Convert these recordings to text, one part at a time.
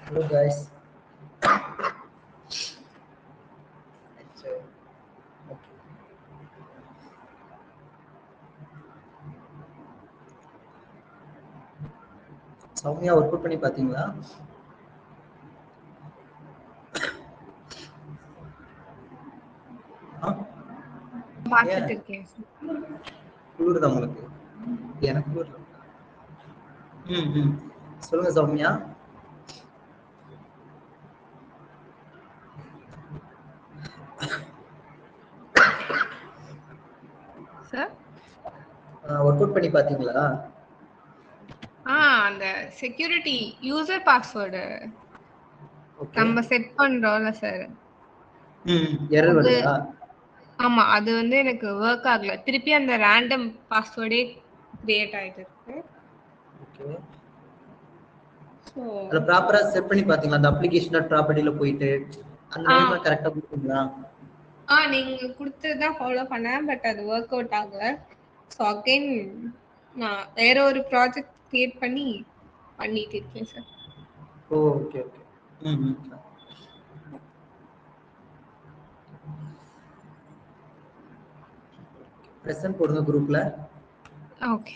Hello guys. Soumya work out பண்ணி பாத்தீங்களா? பார்த்துட்டு இருக்கேன். குளிருதா உங்களுக்கு? எனக்கு குளிர். சொல்லுங்க சௌமியா. சார் ஒர்க் அவுட் பண்ணி பாத்தீங்களா? அந்த செக்யூரிட்டி யூசர் பாஸ்வேர்டு நம்ம செட் பண்றோம்ல சார். எரர் வருதா? ஆமா, அது வந்து எனக்கு வொர்க் ஆகல. திருப்பி அந்த ரேண்டம் பாஸ்வேர்டே கிரியேட் ஆயிட்டு இருக்கு. ஓகே. அத ப்ராப்பரா செட் பண்ணி பாத்தீங்களா? அந்த அப்ளிகேஷன் ப்ராப்பர்ட்டில போயிட்டு அந்த நேம்ல கரெக்ட்டா கொடுத்தீங்களா? நீங்க கொடுத்ததா ஃபாலோ பண்ணேன், பட் அது வொர்க் அவுட் ஆகல. சோ அகைன் நான் வேற ஒரு ப்ராஜெக்ட் கிரியேட் பண்ணிட்டு இருக்கேன் சார். Okay okay. பிரசன்ட் போடுங்க குரூப்ல. ஓகே.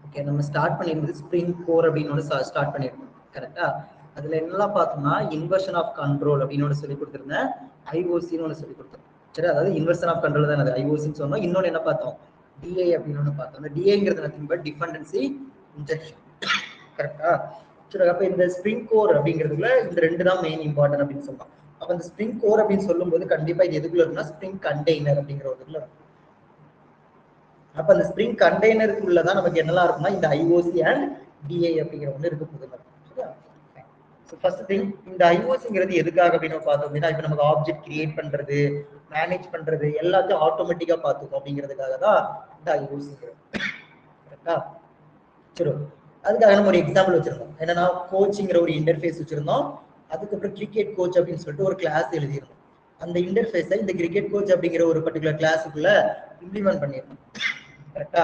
ஓகே, நம்ம ஸ்டார்ட் பண்ணிருந்தது ஸ்ப்ரிங் கோர் அப்படின்னு ஸ்டார்ட் பண்ணிருக்கோம். கரெக்டா? அதுல என்னெல்லாம் பார்த்தோம்னா இன்வர்ஷன் ஆஃப் கண்ட்ரோல் அப்படின்னு சொல்லி கொடுத்துருந்தேன். ஐஓசின்னு ஒன்று சொல்லி கொடுத்தோம். சரி, அதாவது இன்வர்ஷன் ஆஃப் கண்ட்ரோல் தான் அது ஐஓசின்னு சொன்னோம். இன்னொன்று என்ன பார்த்தோம்? டிஐ அப்படின்னு ஒன்று பார்த்தோம். அந்த டிஐங்கிறது நத்திங் பட் டிபெண்டன்சி இன்ஜெக்ஷன். கரெக்டா? சரி, அப்ப இந்த ஸ்ப்ரிங் கோர் அப்படிங்கிறதுல இந்த ரெண்டு தான் மெயின் இம்பார்ட்டன் அப்படின்னு சொன்னோம். அப்ப இந்த ஸ்ப்ரிங் கோர் அப்படின்னு சொல்லும்போது கண்டிப்பா இது எதுக்குள்ள இருக்குன்னா ஸ்ப்ரிங் கண்டெய்னர் அப்படிங்கிற ஒரு இதுல. அப்ப அந்த ஸ்ப்ரிங் கண்டெய்னருக்குள்ளதான் நமக்கு என்னெல்லாம் இருக்குன்னா இந்த ஐஓசி அண்ட் டிஐ அப்படிங்கிற ஒன்று இருக்க போகுது. ஃபர்ஸ்ட் திங், இந்த ஐஓசிங்கிறது எதுக்காக அப்படின்னு பார்த்தோம் அப்படின்னா இப்ப நமக்கு ஆப்ஜெக்ட் கிரியேட் பண்றது, மேனேஜ் பண்றது எல்லாத்தையும் ஆட்டோமேட்டிக்கா பார்த்துக்கும் அப்படிங்கிறதுக்காக தான் இந்த ஐஓசிங்கிறது. கரெக்டா? சரி, அதுக்காக நம்ம ஒரு எக்ஸாம்பிள் வச்சிருந்தோம். என்னன்னா கோச்சிங்கிற ஒரு இன்டர்ஃபேஸ் வச்சிருந்தோம். அதுக்கப்புறம் கிரிக்கெட் கோச் அப்படின்னு சொல்லிட்டு ஒரு கிளாஸ் எழுதியிருந்தோம். அந்த இன்டர்ஃபேஸை இந்த கிரிக்கெட் கோச் அப்படிங்கிற ஒரு பர்டிகுலர் கிளாஸுக்குள்ள இம்ப்ளிமெண்ட் பண்ணியிருந்தோம். கரெக்டா?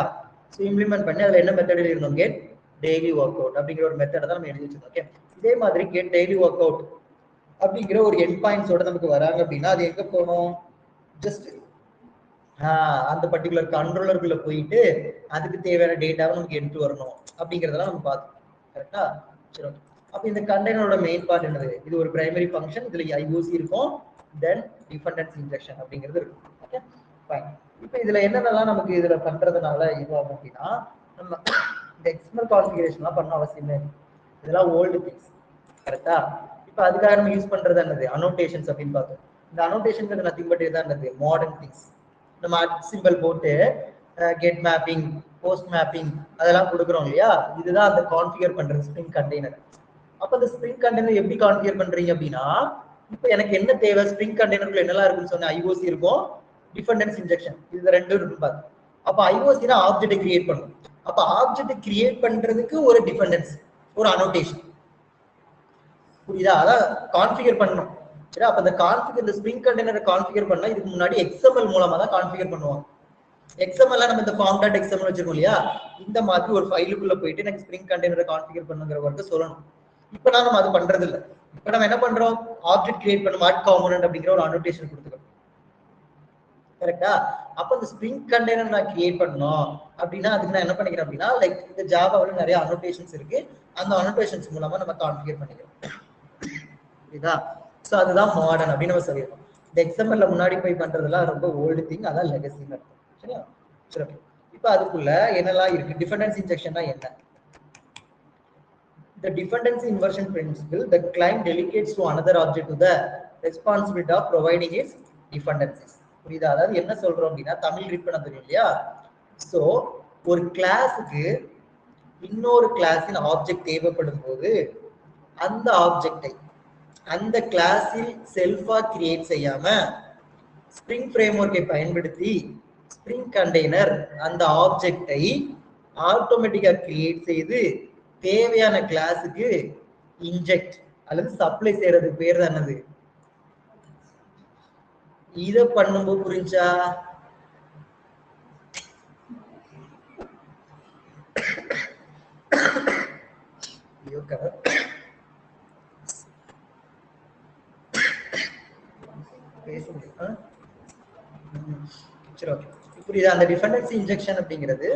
ஸோ இம்ப்ளிமெண்ட் பண்ணி அதுல என்ன மெத்தட் எழுதிருந்தோம்? கெட் டெய்லி ஒர்க் அவுட் அப்படிங்கிற ஒரு மெத்தட் தான் நம்ம எழுதி வச்சிருந்தோம். ஓகே, இதே மாதிரி கெட் டெய்லி ஒர்க் அவுட் அப்படிங்கிற ஒரு எண்ட் பாயிண்ட்ஸோட நமக்கு வராங்க அப்படின்னா அது எங்க போகணும்? ஜஸ்ட் அந்த பர்டிகுலர் கண்ட்ரோலருக்குள்ள போயிட்டு அதுக்கு தேவையான டேட்டாவை நமக்கு எடுத்து வரணும் அப்படிங்கிறதெல்லாம் நம்ம பார்த்தோம். கரெக்டா? சரி, அப்ப இந்த கண்டெய்னரோட மெயின் பார்ட் என்னது? இது ஒரு பிரைமரி ஃபங்க்ஷன், இதுல ஐஓசி இருக்கும், தென் டிபெண்டன்சி இன்ஜெக்ஷன் அப்படிங்கிறது இருக்கும். Okay fine. இப்போ இதுல என்னென்னலாம் நமக்கு இதுல பண்றதுனால இதுவாகும் அப்படின்னா நம்ம இந்த எக்ஸ்டர்னல் கான்ஃபிகரேஷன்லாம் பண்ண அவசியமே. இதெல்லாம் ஓல்டு திங்ஸ். கரெக்டா? இப்போ அதுக்காக நம்ம யூஸ் பண்றது என்னது? அனோட்டேஷன்ஸ் அப்படின்னு பார்த்தோம். இந்த அனோட்டேஷன்ங்கிறது நத்திங் பட் இதுதான் என்னது? Modern things. நம்ம சிம்பிள் போட்டு கெட் மேப்பிங், போஸ்ட் மேப்பிங் அதெல்லாம் கொடுக்குறோம் இல்லையா? இதுதான் அந்த கான்ஃபிகர் பண்றது ஸ்ப்ரிங் கண்டெய்னர். அப்ப அந்த ஸ்ப்ரிங் கண்டெய்னர் எப்படி கான்ஃபிகர் பண்றீங்க அப்படின்னா இப்போ எனக்கு என்ன தேவை? ஸ்ப்ரிங் கண்டெய்னருக்குள்ள என்னெல்லாம் இருக்குன்னு சொன்ன ஐஓசி இருக்கும், டிபெண்டன்சி இன்ஜெக்ஷன், இது ரெண்டும் இருக்கும் பாரு. அப்ப ஐஓசினா ஆப்ஜெக்ட் கிரியேட் பண்ணும். அப்ப ஆப்ஜெக்ட் கிரியேட் பண்றதுக்கு ஒரு டிபெண்டன்சி, ஒரு அனோட்டேஷன். புரியுதா? அதான் கான்ஃபிகர் பண்ணணும். சரி, அப்ப இந்த கான்ஃபிகர் இந்த ஸ்ப்ரிங் கண்டெய்னரை கான்ஃபிகர் பண்ணா இதுக்கு முன்னாடி எக்ஸ்எம்எல் மூலமா தான் கான்ஃபிகர் பண்ணுவாங்க. எக்ஸ்எம்எல் நம்ம இந்த ஃபார்ம் டாட் எக்ஸ்எம்எல் வச்சிருக்கோம் இல்லையா? இந்த மாதிரி ஒரு ஃபைலுக்குள்ள போயிட்டு எனக்கு ஸ்ப்ரிங் கண்டெய்னரை கான்ஃபிகர் பண்ணுங்கிற ஒர்க்கு சொல்லணும். இப்ப நம்ம அது பண்றது இல்லை. இப்ப நம்ம என்ன பண்றோம்? ஆப்ஜெக்ட் கிரியேட் பண்ணும் ஆட் காம்போனன்ட் அப்படிங்கிற ஒரு அனோட்டேஷன் கொடுத்துக்கணும். கரெக்டா? அப்ப இந்த ஸ்ப்ரிங் கண்டெய்னர் நான் கிரியேட் பண்ணணும் அப்படின்னா அதுக்கு நான் என்ன பண்ணிக்கிறேன் அப்படின்னா லைக் இந்த ஜாவாவில் நிறைய அனோட்டேஷன்ஸ் இருக்கு, அந்த அனோட்டேஷன்ஸ் மூலமா நம்ம கான்ஃபிகர் பண்ணிக்கிறோம். புரியுதா? ஸோ அதுதான் மாடர்ன் அப்படின்னு நம்ம சொல்லிடுறோம். இந்த எக்ஸ்எம்எல்ல முன்னாடி போய் பண்றதுலாம் ரொம்ப ஓல்டு திங், அதான் லெகசின்னு இருக்கும். சரியா? சரி, ஓகே. இப்போ அதுக்குள்ள என்னெல்லாம் இருக்கு? டிபெண்டன்சி இன்ஜெக்ஷன்னா என்ன? The dependency inversion principle, the client delegates to another object to the responsibility of providing its dependencies. புரியுதா? அதாவது என்ன சொல்றோம் அப்படின்னா தமிழ் ரீட் பண்ண தெரியும் இல்லையா? ஸோ ஒரு கிளாஸுக்கு இன்னொரு கிளாஸின் ஆப்ஜெக்ட் தேவைப்படும் போது அந்த ஆப்ஜெக்டை அந்த கிளாஸில் செல்ஃபா கிரியேட் செய்யாம ஸ்ப்ரிங் ஃப்ரேம் ஒர்க்கை பயன்படுத்தி ஸ்ப்ரிங் கண்டெய்னர் அந்த ஆப்ஜெக்டை ஆட்டோமேட்டிக்கா கிரியேட் செய்து தேவையான கிளாஸுக்கு இன்ஜெக்ட் அல்லது சப்ளை செய்யறது பேர் தான் என்னது? இத பண்ணும்போது புரிஞ்சா? ஐயோ பேசுங்க. சரி ஓகே. புரியுதா? அந்த டிபெண்டன்சி இன்ஜெக்ஷன் அப்படிங்கிறது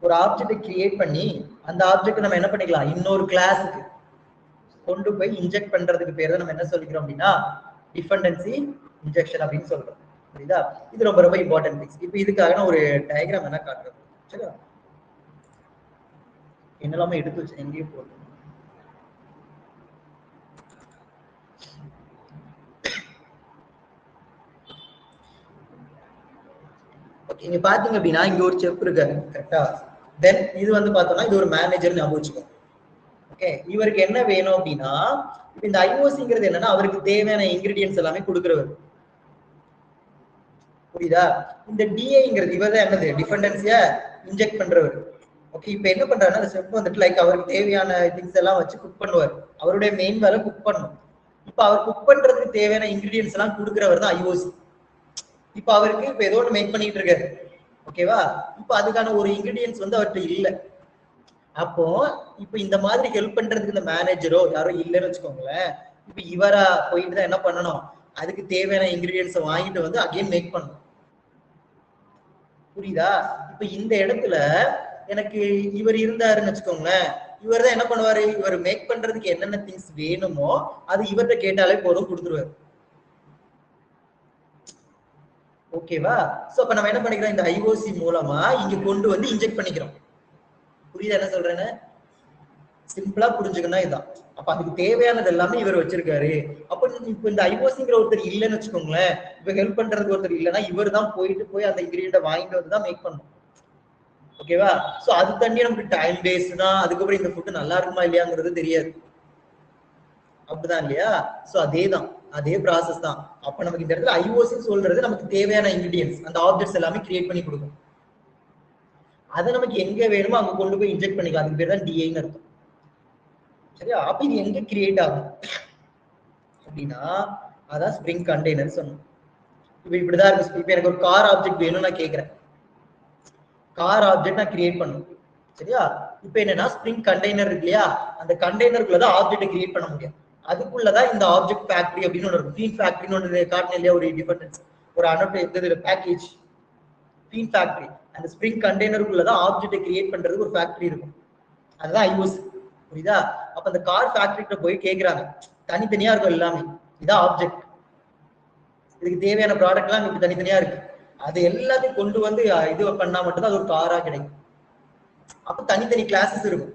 ஒரு ஆப்ஜெக்ட் கிரியேட் பண்ணி அந்த ஆப்ஜெக்ட் நம்ம என்ன பண்ணிக்கலாம், இன்னொரு கிளாஸுக்கு கொண்டு போய் இன்ஜெக்ட் பண்றதுக்கு பேர் தான் நம்ம என்ன சொல்லிக்கிறோம் அப்படின்னா டிபெண்டன்சி இன்ஜெக்ஷன் அப்படின்னு சொல்றோம். புரியுதா? இது ரொம்ப ரொம்ப இம்பார்ட்டன்ட் திங்ஸ். இப்போ இதுக்காக நான் ஒரு டயக்ராம் என்ன காட்டுறது. சரியா? என்னெல்லாமே எடுத்து வச்சு எங்கேயும் போகுது. இங்க பாத்தீங்க அப்படின்னா இங்க ஒரு செப் இருக்காரு. கரெக்டா? தென் இது வந்து பார்த்தோம்னா இது ஒரு மேனேஜர் ஞாபகம் வச்சுக்கோ. ஓகே, இவருக்கு என்ன வேணும் அப்படின்னா இந்த ஐஓசிங்கிறது என்னன்னா அவருக்கு தேவையான இன்கிரீடியன்ஸ் எல்லாமே கொடுக்குறவர். புரியுதா? இந்த டிஐங்கிறது இவர் தான் என்னது டிபெண்டன்சியா இன்ஜெக்ட் பண்றவர். ஓகே, இப்போ என்ன பண்றாருன்னா அந்த செப் வந்துட்டு லைக் அவருக்கு தேவையான திங்ஸ் எல்லாம் வச்சு குக் பண்ணுவார். அவருடைய மெயின் வேலை குக் பண்ணணும். இப்போ அவர் குக் பண்றதுக்கு தேவையான இன்கிரீடியன்ஸ் எல்லாம் கொடுக்குறவர் தான் ஐஓசி. இப்போ அவருக்கு இப்போ ஏதோ ஒன்று மேக் பண்ணிட்டு இருக்காரு. ஓகேவா? இப்போ அதுக்கான ஒரு இன்கிரீடியன்ஸ் வந்து அவர்கிட்ட இல்லை. அப்போ இப்போ இந்த மாதிரி ஹெல்ப் பண்றதுக்கு இந்த மேனேஜரோ யாரோ இல்லைன்னு வச்சுக்கோங்களேன், இப்போ இவரா போயிட்டு தான் என்ன பண்ணணும், அதுக்கு தேவையான இன்கிரீடியன்ஸை வாங்கிட்டு வந்து அகைன் மேக் பண்ணணும். புரியுதா? இப்ப இந்த இடத்துல எனக்கு இவர் இருந்தாருன்னு வச்சுக்கோங்களேன், இவர் தான் என்ன பண்ணுவாரு, இவர் மேக் பண்றதுக்கு என்னென்ன திங்ஸ் வேணுமோ அது இவர்கிட்ட கேட்டாலே போதும் கொடுத்துருவாரு. ஓகேவா? சோ அப்ப நம்ம என்ன பண்ணிக்கிறோம், இந்த ஐஓசி மூலமா இங்க கொண்டு வந்து இன்ஜெக்ட் பண்ணிக்கிறோம். புரியுதா என்ன சொல்றேன்னு? சிம்பிளா புரிஞ்சுக்கணும் இதுதான். அப்ப அதுக்கு தேவையானது எல்லாமே இவர் வச்சிருக்காரு. அப்ப இப்ப இந்த ஐஓசிங்கிற ஒருத்தர் இல்லைன்னு வச்சுக்கோங்களேன், இப்ப ஹெல்ப் பண்றதுக்கு ஒருத்தர் இல்லைன்னா இவர் தான் போய் அந்த இன்கிரீடியன்ட்டை வாங்கிட்டு வந்து தான் மேக் பண்ணணும். ஓகேவா? சோ அது தண்ணி நமக்கு டைம் வேஸ்ட் தான். அதுக்கப்புறம் இந்த ஃபுட் நல்லா இருக்குமா இல்லையாங்கிறது தெரியாது. அப்படிதான் இல்லையா? சோ அதேதான், அதே ப்ராசஸ் தான். அப்ப நமக்கு இந்த இடத்துல ஐஓசி சொல்றது நமக்கு தேவையான இன்கிரீடியன்ஸ் அந்த ஆப்ஜெக்ட்ஸ் எல்லாமே கிரியேட் பண்ணி கொடுக்கும். அதை நமக்கு எங்க வேணுமோ அங்க கொண்டு போய் இன்ஜெக்ட் பண்ணிக்கலாம். அதுக்கு பேர் தான் டிஐன்னு அர்த்தம். சரியா? அப்ப இது எங்க கிரியேட் ஆகும் அப்படின்னா அதான் ஸ்ப்ரிங் கண்டெய்னர் சொன்னோம். இப்ப இப்படிதான் இருக்கு. இப்ப எனக்கு ஒரு கார் ஆப்ஜெக்ட் வேணும்னு நான் கேட்கிறேன். கார் ஆப்ஜெக்ட் நான் கிரியேட் பண்ணணும். சரியா? இப்ப என்னன்னா ஸ்ப்ரிங் கண்டெய்னர் இருக்கு இல்லையா, அந்த கண்டெய்னருக்குள்ளதான் ஆப்ஜெக்ட் கிரியேட் பண்ண முடியும். அதுக்குள்ளதான் இந்த ஆப்ஜெக்ட் ஃபேக்டரி அப்படின்னு ஒன்று இருக்கும். ஃபீன் ஃபேக்டரின்னு ஒன்று காட்டின இல்லையா, ஒரு டிபெண்டன்ஸ், ஒரு அனோட்டேட் பேக்கேஜ் ஃபீன் ஃபேக்டரி. அந்த ஸ்ப்ரிங் கண்டெய்னருக்குள்ளதான் ஆப்ஜெக்ட் கிரியேட் பண்றதுக்கு ஒரு ஃபேக்டரி இருக்கும். அதுதான் ஐஓசி. புரியுதா? அப்ப அந்த கார் ஃபேக்டரிக்கிட்ட போய் கேட்கிறாங்க, தனித்தனியா இருக்கும் எல்லாமே. இதான் ஆப்ஜெக்ட், இதுக்கு தேவையான ப்ராடக்ட் எல்லாம் இப்படி தனித்தனியா இருக்கு. அது எல்லாத்தையும் கொண்டு வந்து இது பண்ணா மட்டும்தான் அது ஒரு காரா கிடைக்கும். அப்ப தனித்தனி கிளாஸஸ் இருக்கும்.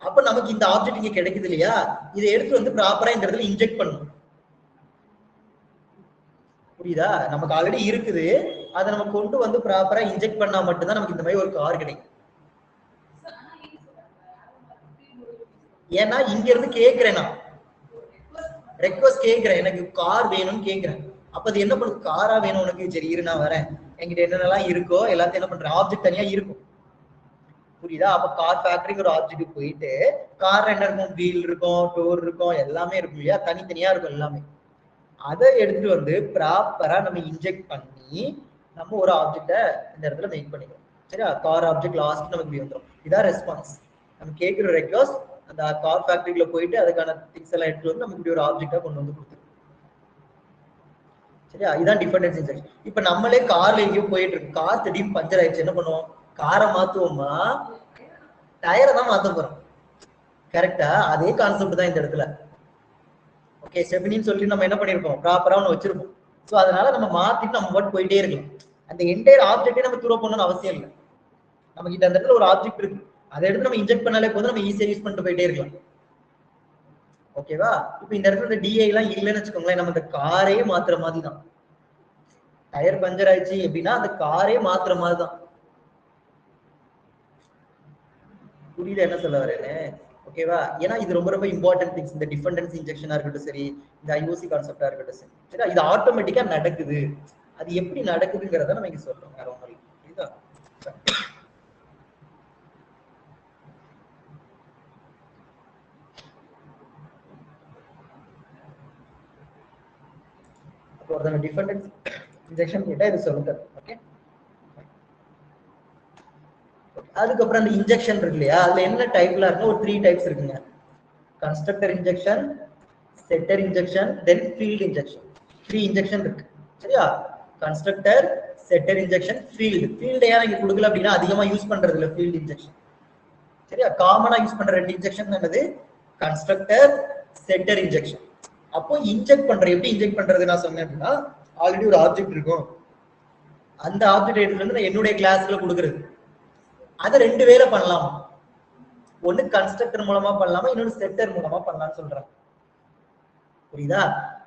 அப்ப நமக்கு இந்த ஆப்ஜெக்ட் இங்க கிடைக்குது இல்லையா, இதை எடுத்து வந்து ப்ராப்பரா இந்த இடத்துல இன்ஜெக்ட் பண்ணணும். புரியுதா? நமக்கு ஆல்ரெடி இருக்குது, அதை நம்ம கொண்டு வந்து ப்ராப்பரா இன்ஜெக்ட் பண்ணா மட்டும்தான் நமக்கு இந்த மாதிரி ஒரு கார் கிடைக்கும். ஏன்னா இங்க இருந்து கேட்கிறேன், நான் ரெக்வஸ்ட் கேட்கிறேன், எனக்கு கார் வேணும்னு கேட்கிறேன். அப்ப அது என்ன பண்ணுது, காரா வேணும் உனக்கு, சரி இரு நான் வரேன், என்கிட்ட என்னென்னலாம் இருக்கோ எல்லாத்தையும் என்ன பண்றேன், ஆப்ஜெக்ட் தனியா இருக்கும். புரியுதா? அப்ப கார் ஃபேக்டரிக்கு ஒரு ஆப்ஜெக்ட் போயிட்டு கார் என்ன இருக்கும், வீல் இருக்கும், டோர் இருக்கும், எல்லாமே இருக்கும் இல்லையா, தனித்தனியா இருக்கும் எல்லாமே. அதை எடுத்துட்டு வந்து ப்ராப்பரா நம்ம இன்ஜெக்ட் பண்ணி நம்ம ஒரு ஆப்ஜெக்ட இந்த இடத்துல மேக் பண்ணிக்கிறோம். சரியா? கார் ஆப்ஜெக்ட் லாஸ்ட் நமக்கு இப்படி வந்துடும். இதான் ரெஸ்பான்ஸ். நம்ம கேட்கிற ரெக்வஸ்ட் அந்த கார் ஃபேக்டரிக்குள்ள போயிட்டு அதுக்கான திங்ஸ் எல்லாம் எடுத்துட்டு வந்து நமக்கு இப்படி ஒரு ஆப்ஜெக்டா கொண்டு வந்து கொடுத்துரும். சரியா? இதான் டிபெண்டன்சி இன்ஜெக்ஷன். இப்ப நம்மளே கார்ல எங்கேயும் போயிட்டு இருக்கு, கார் திடீர்னு பஞ்சர் ஆயிடுச்சு, என்ன பண்ணுவோம், காரை மாத்துவோமா, டயரை தான் மாத்த போறோம். கரெக்டா? அதே கான்செப்ட் தான் இந்த இடத்துல. ஓகே, ஸ்டெபினின்னு சொல்லி நம்ம என்ன பண்ணிருப்போம், ப்ராப்பரா ஒன்று வச்சிருப்போம். ஸோ அதனால நம்ம மாத்திட்டு நம்ம மட்டும் போயிட்டே இருக்கலாம். அந்த என்டையர் ஆப்ஜெக்டே நம்ம தூர பண்ணணும்னு அவசியம் இல்லை. நம்ம கிட்ட அந்த இடத்துல ஒரு ஆப்ஜெக்ட் இருக்கு, அதை எடுத்து நம்ம இன்ஜெக்ட் பண்ணாலே போதும், நம்ம ஈஸியா யூஸ் பண்ணிட்டு போயிட்டே இருக்கலாம். ஓகேவா? இப்போ இந்த இடத்துல இந்த டிஐ எல்லாம் இல்லைன்னு வச்சுக்கோங்களேன், நம்ம இந்த காரே மாத்துற மாதிரி தான். டயர் பஞ்சர் ஆயிடுச்சு அப்படின்னா அந்த காரே மாத்துற மாதிரி தான். புரியுது என்ன சொல்ல வரேன்னு? ஓகேவா? ஏன்னா இது ரொம்ப ரொம்ப இம்பார்ட்டன்ட் திங்ஸ். இந்த டிபெண்டன்சி இன்ஜெக்ஷனா இருக்கட்டும் சரி, இந்த ஐஓசி கான்செப்டா இருக்கட்டும் சரி, சரியா? இது ஆட்டோமேட்டிக்கா நடக்குது. அது எப்படி நடக்குதுங்கிறத நம்ம இங்க சொல்றோம், வேற ஒன்றும் இல்லை. புரியுதா? அப்போ ஒருத்தங்க டிஃபெண்டன்ஸ் இன்ஜெக்ஷன் கேட்டா இது சொல்லுங்க. ஓகே, அதுக்கப்புறம் அந்த இன்ஜெக்ஷன் இருக்கு இல்லையா, அதுல என்ன டைப்ல இருக்கு, ஒரு 3 டைப்ஸ் இருக்குங்க. கன்ஸ்ட்ரக்டர் இன்ஜெக்ஷன், செட்டர் இன்ஜெக்ஷன், தென் ஃபீல்ட் இன்ஜெக்ஷன். 3 இன்ஜெக்ஷன் இருக்கு சரியா. கன்ஸ்ட்ரக்டர், செட்டர் இன்ஜெக்ஷன், ஃபீல்ட் ஏன் இங்க கொடுக்கல அப்படின்னா அதிகமா யூஸ் பண்றது இல்ல ஃபீல்ட் இன்ஜெக்ஷன் சரியா. காமனா யூஸ் பண்ற 2 இன்ஜெக்ஷன் என்னது, கன்ஸ்ட்ரக்டர், செட்டர் இன்ஜெக்ஷன். அப்போ இன்ஜெக்ட் பண்ற எப்படி இன்ஜெக்ட் பண்றது நான் சொன்னேன் அப்படின்னா, ஆல்ரெடி ஒரு ஆப்ஜெக்ட் இருக்கும், அந்த ஆப்ஜெக்ட் எடுத்துட்டு வந்து நான் என்னுடைய கிளாஸ்ல கொடுக்குறது. அதை 2 வேலை பண்ணலாம், ஒன்னு கன்ஸ்ட்ரக்டர் மூலமா பண்ணலாமா, இன்னொன்னு செட்டர் மூலமா பண்ணலாம்னு சொல்றாங்க. புரியுதா?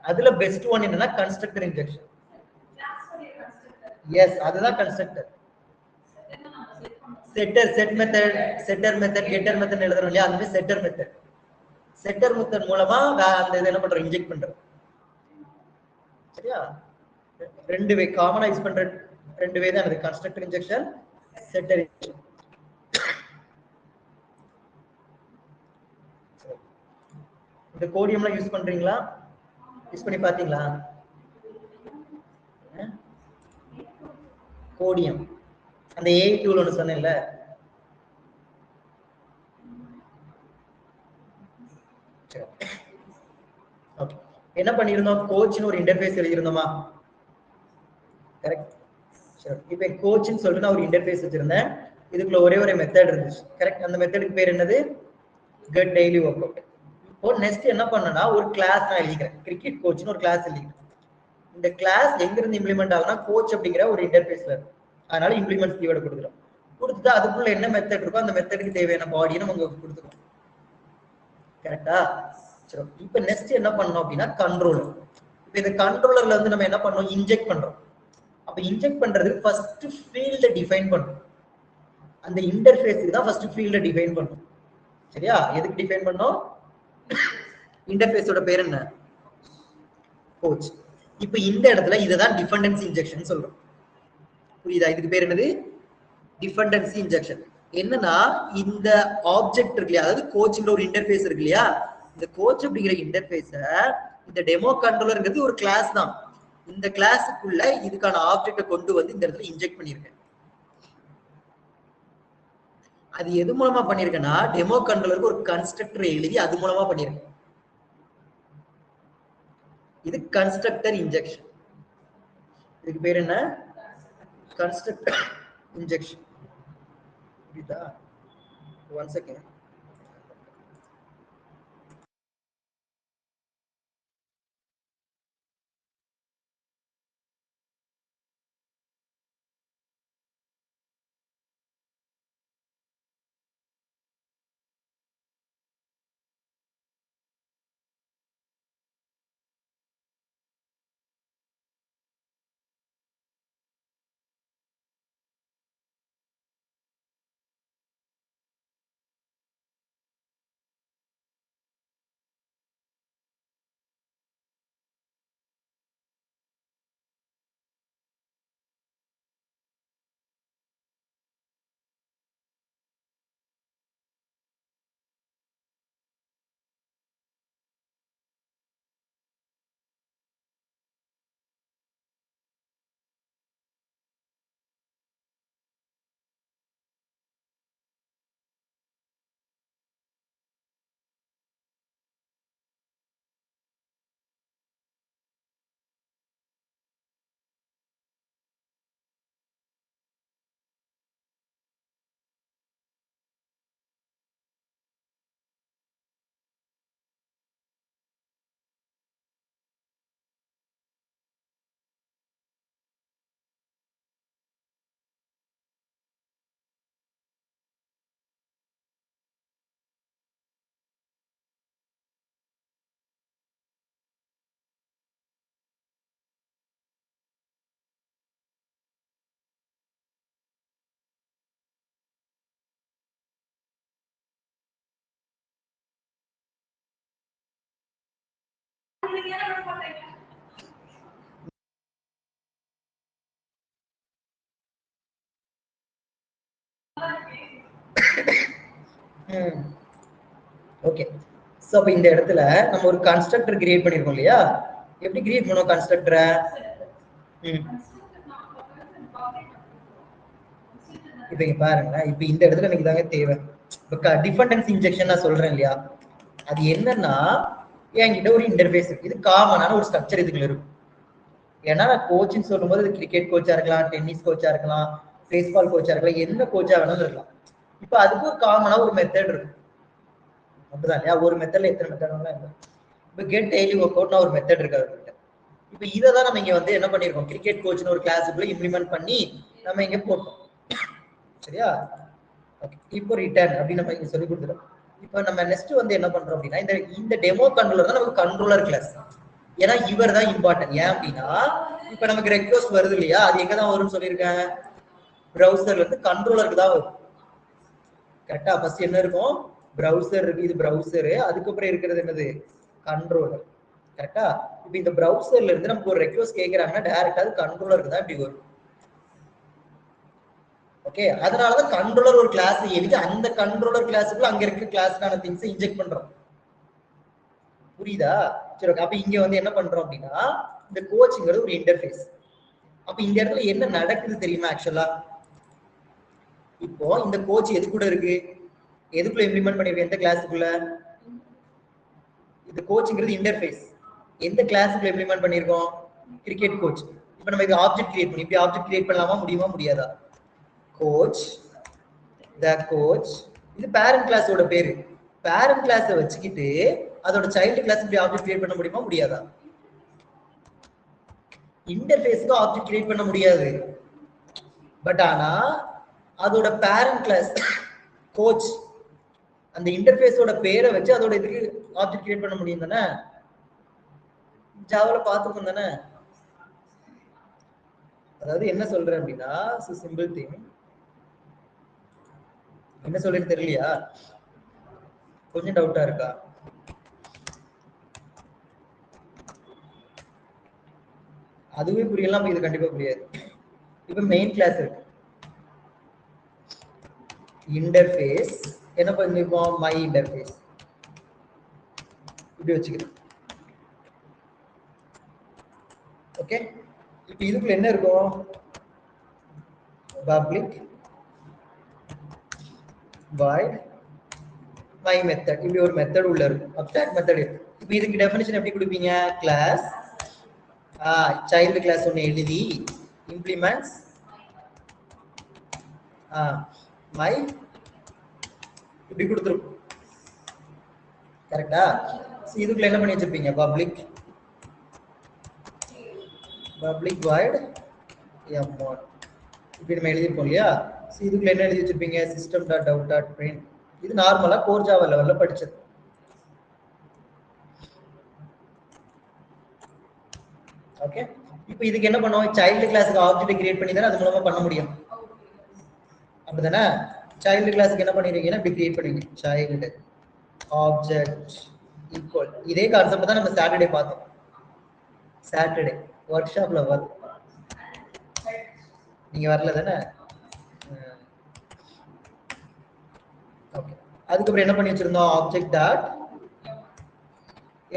அதுல பெஸ்ட் ஒன் என்னன்னா கன்ஸ்ட்ரக்டர் இன்ஜெக்ஷன். எஸ், அதுதான் கன்ஸ்ட்ரக்டர். செட்டர் மெத்தட் கெட்டர் மெத்தட் எழுதுறோம் இல்லையா, அதுவே செட்டர் மெத்தட் மூலமா அந்த இதை என்ன பண்றோம், இன்ஜெக்ட் பண்றோம் சரியா. 2 வே காமனா யூஸ் பண்ற 2 வே தான் இருக்கு, கன்ஸ்ட்ரக்டர் இன்ஜெக்ஷன், செட்டர் இன்ஜெக்ஷன். இந்த கோடியம்லாம் யூஸ் பண்றீங்களா, யூஸ் பண்ணி பாத்தீங்களா? கோடியம் அந்த ஏஐ டூல் ஒன்று சொன்னேன்ல, என்ன பண்ணிருந்தோம், கோச்னு ஒரு இன்டர்ஃபேஸ் எழுதிருந்தோமா, கரெக்ட். இப்ப கோச்னு சொல்லிட்டு நான் ஒரு இன்டர்ஃபேஸ் வச்சிருந்தேன், இதுக்குள்ள ஒரே ஒரு மெத்தட் இருந்துச்சு கரெக்ட். அந்த மெத்தடுக்கு பேர் என்னது, கெட் டெய்லி ஒர்க் அவுட். இப்போ நெக்ஸ்ட் என்ன பண்ணனா, ஒரு கிளாஸ் நான் எழுதிக்கிறேன், கிரிக்கெட் கோச்னு ஒரு கிளாஸ் எழுதிக்கிறேன். இந்த கிளாஸ் எங்க இருந்து இம்ப்ளிமெண்ட் ஆகுனா, கோச் அப்படிங்கிற ஒரு இன்டர்ஃபேஸ்ல இருக்கு. அதனால இம்ப்ளிமெண்ட் கீவேர்ட் கொடுக்குறோம். கொடுத்துட்டு அதுக்குள்ள என்ன மெத்தட் இருக்கோ அந்த மெத்தடுக்கு தேவையான பாடியை நம்ம கொடுத்துருவோம் கரெக்டா. சரி, இப்போ நெக்ஸ்ட் என்ன பண்ணோம் அப்படின்னா கண்ட்ரோலர். இப்போ இந்த கண்ட்ரோலர்ல வந்து நம்ம என்ன பண்ணோம், இன்ஜெக்ட் பண்றோம். அப்ப இன்ஜெக்ட் பண்றது ஃபர்ஸ்ட் ஃபீல்ட டிஃபைன் பண்ணும், அந்த இன்டர்ஃபேஸ்க்கு தான் ஃபர்ஸ்ட் ஃபீல்ட டிஃபைன் பண்ணும் சரியா. எதுக்கு டிஃபைன் பண்ணோம், இன்டர்ஃபேஸோட பேர் என்ன, கோச். இப்போ இந்த இடத்துல இததான் டிபெண்டன்சி இன்ஜெக்ஷன் சொல்றோம். புரியுதா? இதுக்கு பேர் என்னது, டிபெண்டன்சி இன்ஜெக்ஷன். என்னன்னா இந்த ஆப்ஜெக்ட் இருக்கு இல்லையா, அதாவது கோச்ங்கிற ஒரு இன்டர்ஃபேஸ் இருக்கு இல்லையா, இந்த கோச் அப்படிங்கிற இன்டர்ஃபேஸ இந்த டெமோ கண்ட்ரோலர்ங்கிறது ஒரு கிளாஸ் தான், இந்த கிளாஸுக்குள்ள இதுக்கான ஆப்ஜெக்ட்டை கொண்டு வந்து இந்த இடத்துல இன்ஜெக்ட் பண்ணிருக்கேன். அது எது மூலமா பண்ணிருக்கேன்னா, டெமோ கண்ட்ரோலருக்கு ஒரு கன்ஸ்ட்ரக்டர் எழுதி அது மூலமா பண்ணிருக்கேன். இது கன்ஸ்ட்ரக்டர் இன்ஜெக்ஷன். இதுக்கு பேர் என்ன, கன்ஸ்ட்ரக்டர் இன்ஜெக்ஷன். புரியுதா? One second. ஓகே, சோ அப்ப இந்த இடத்துல நம்ம ஒரு கன்ஸ்ட்ரக்டர் கிரியேட் பண்ணிருக்கோம் இல்லையா, எப்படி கிரியேட் பண்ணுவோம் கன்ஸ்ட்ரக்டரை? இப்ப இங்க பாருங்களேன், இப்ப இந்த இடத்துல எனக்கு தாங்க தேவை. இப்ப டிபெண்டன்சி இன்ஜெக்ஷன் நான் சொல்றேன் இல்லையா, அது என்னன்னா என்கிட்ட ஒரு இன்டர்ஃபேஸ் இருக்கு. இது காமனான ஒரு ஸ்ட்ரக்சர் இதுக்குள்ள இருக்கும். ஏன்னா கோச்சிங் சொல்லும்போது இது கிரிக்கெட் கோச்சா இருக்கலாம், டென்னிஸ் கோச்சா இருக்கலாம், பேஸ்பால் கோச்சா இருக்கலாம், என்ன கோச்சா வேணாலும் இருக்கலாம். இப்ப அதுக்கு காமனா ஒரு மெத்தட் இருக்கும். அப்படிதான் இல்லையா? ஒரு மெத்தட்ல எத்தனை மெத்தட் வேணாலும். இப்ப கெட் டெய்லி ஒர்க் அவுட்னா ஒரு மெத்தட் இருக்கு அவர்கிட்ட. இப்ப இதை தான் நம்ம இங்க வந்து என்ன பண்ணிருக்கோம், கிரிக்கெட் கோச்னு ஒரு கிளாஸுக்குள்ள இம்ப்ளிமெண்ட் பண்ணி நம்ம இங்க போட்டோம். சரியா? இப்போ ரிட்டர்ன் அப்படின்னு நம்ம இங்க சொல்லி கொடுத்துட்டோம். இப்போ நம்ம நெக்ஸ்ட் வந்து என்ன பண்றோம் அப்படின்னா, இந்த டெமோ கண்ட்ரோலர் தான் நமக்கு கண்ட்ரோலர் கிளாஸ். ஏன்னா இவர் தான் இம்பார்ட்டன்ட். ஏன் அப்படின்னா இப்ப நமக்கு ரெக்வஸ்ட் வருது இல்லையா, அது எங்க தான் வரும்னு சொல்லியிருக்காங்க, பிரவுசர்ல இருந்து கண்ட்ரோலருக்கு தான் வரும். கரெக்டா? ஃபர்ஸ்ட் என்ன இருக்கும், பிரவுசர் இருக்கு, இது பிரவுசரு, அதுக்கப்புறம் இருக்கிறது என்னது, கண்ட்ரோலர். கரெக்டா? இப்போ இந்த பிரவுசர்ல இருந்து நமக்கு ஒரு ரெக்வஸ்ட் கேட்கறாங்கன்னா டைரக்டா அது கண்ட்ரோலருக்கு தான் இப்படி வரும். ஓகே, அதனாலதான் கண்ட்ரோலர் ஒரு கிளாஸ் எழுதி அந்த கண்ட்ரோலர் கிளாஸுக்குள்ள அங்க இருக்க கிளாஸ்க்கான திங்ஸ் இன்ஜெக்ட் பண்றோம். புரியுதா? சரி, அப்ப இங்க வந்து என்ன பண்றோம் அப்படின்னா, இந்த கோச்ங்கிறது ஒரு இன்டர்ஃபேஸ். அப்ப இந்த இடத்துல என்ன நடக்குது தெரியுமா? ஆக்சுவலா இப்போ இந்த கோச் எது கூட இருக்கு, எதுக்குள்ள இம்ப்ளிமெண்ட் பண்ணிருக்கோம், எந்த கிளாஸுக்குள்ள? இந்த கோச்ங்கிறது இன்டர்ஃபேஸ். எந்த கிளாஸுக்குள்ள இம்ப்ளிமெண்ட் பண்ணிருக்கோம்? Cricket coach. இப்ப நம்ம இது ஆப்ஜெக்ட் கிரியேட் பண்ணி, இப்படி ஆப்ஜெக்ட் கிரியேட் பண்ணலாமா, முடியுமா, முடியாதா? கோச், the coach, இது பேரண்ட் கிளாஸோட பேரு. பேரண்ட் கிளாஸை வச்சுக்கிட்டு அதோட சைல்டு கிளாஸ் இப்படி ஆப்ஜெக்ட் கிரியேட் பண்ண முடியுமா, முடியாதா? இன்டர்ஃபேஸ்க்கு ஆப்ஜெக்ட் கிரியேட் பண்ண முடியாது. பட் ஆனா அதோட பேரண்ட் கிளாஸ் கோச், அந்த இன்டர்ஃபேஸோட பேரை வச்சு அதோட இதுக்கு ஆப்ஜெக்ட் கிரியேட் பண்ண முடியும் தானே? ஜாவால பார்த்துக்கோங்க தானே? அதாவது என்ன சொல்றேன் அப்படின்னா, சிம்பிள் திங். என்ன சொல்றேன்னு தெரியலையா? கொஞ்சம் டவுட்டா இருக்கா? அதுவே புரியலாம், இது கண்டிப்பா புரியாது. இப்ப மெயின் கிளாஸ் இருக்கு, இன்டர்ஃபேஸ் என்ன பண்ணிருக்கோம், மை இன்டர்ஃபேஸ் இப்படி வச்சுக்கிறேன். ஓகே, இப்ப இதுக்குள்ள என்ன இருக்கும், பப்ளிக் void my method, இப்படி ஒரு மெத்தட் உள்ள இருக்கும், அப்ஸ்ட்ராக்ட் மெத்தட். இப்போ இதுக்கு டெஃபினிஷன் எப்படி கொடுப்பீங்க, கிளாஸ் சைல்டு கிளாஸ் ஒன்னு எழுதி இம்ப்ளிமெண்ட்ஸ் மை இப்படி கொடுத்துருக்கும். கரெக்டா? இதுக்குள்ள என்ன பண்ணி வச்சிருப்பீங்க, பப்ளிக் void m1 இப்படி நம்ம எழுதிருப்போம் இல்லையா? இதுக்குள்ள என்ன எழுதி வச்சிருப்பீங்க, system.out.print. இது நார்மலா கோர் ஜாவா லெவல்ல படிச்சது. ஓகே, இப்போ இதுக்கு என்ன பண்ணுவோம், சைல்டு கிளாஸ்க்கு ஆப்ஜெக்ட் கிரியேட் பண்ணி தானே அது மூலமா பண்ண முடியும், அப்படிதானே? சைல்டு கிளாஸ்க்கு என்ன பண்ணிருக்கீங்கன்னா இப்படி கிரியேட் பண்ணுவீங்க, சைல்டு ஆப்ஜெக்ட் ஈக்குவல். இதே கான்செப்ட் தான் நம்ம சாட்டர்டே பார்த்தோம். சாட்டர்டே ஒர்க் ஷாப்ல வரும், நீங்க வரல தானே? ஓகே, அதுக்கப்புறம் என்ன பண்ணி வச்சிருந்தோம், ஆப்ஜெக்ட் டாட்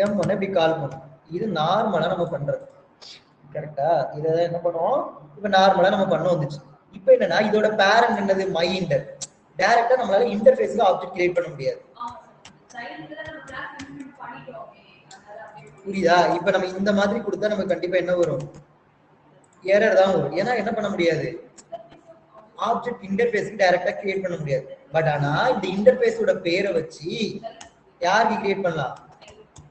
m1 இப்படி கால் பண்ணும். இது நார்மலா நம்ம பண்றது. கரெக்டா? இதை என்ன பண்ணுவோம், இப்ப நார்மலா நம்ம பண்ண வந்துச்சு. இப்போ என்னன்னா இதோட பேரண்ட் என்னது, மை இன்டர். டைரக்டா நம்மளால இன்டர்ஃபேஸ்ல ஆப்ஜெக்ட் கிரியேட் பண்ண முடியாது. புரியுதா? இப்ப நம்ம இந்த மாதிரி கொடுத்தா நமக்கு கண்டிப்பா என்ன வரும், எரர் தான் வரும். ஏன்னா என்ன பண்ண முடியாது, ஆப்ஜெக்ட் இன்டர்ஃபேஸ்க்கு டைரக்டா கிரியேட் பண்ண முடியாது. பட் ஆனா இந்த இன்டர்ஃபேஸோட பேரை வச்சு யாருக்கு கிரியேட் பண்ணலாம்,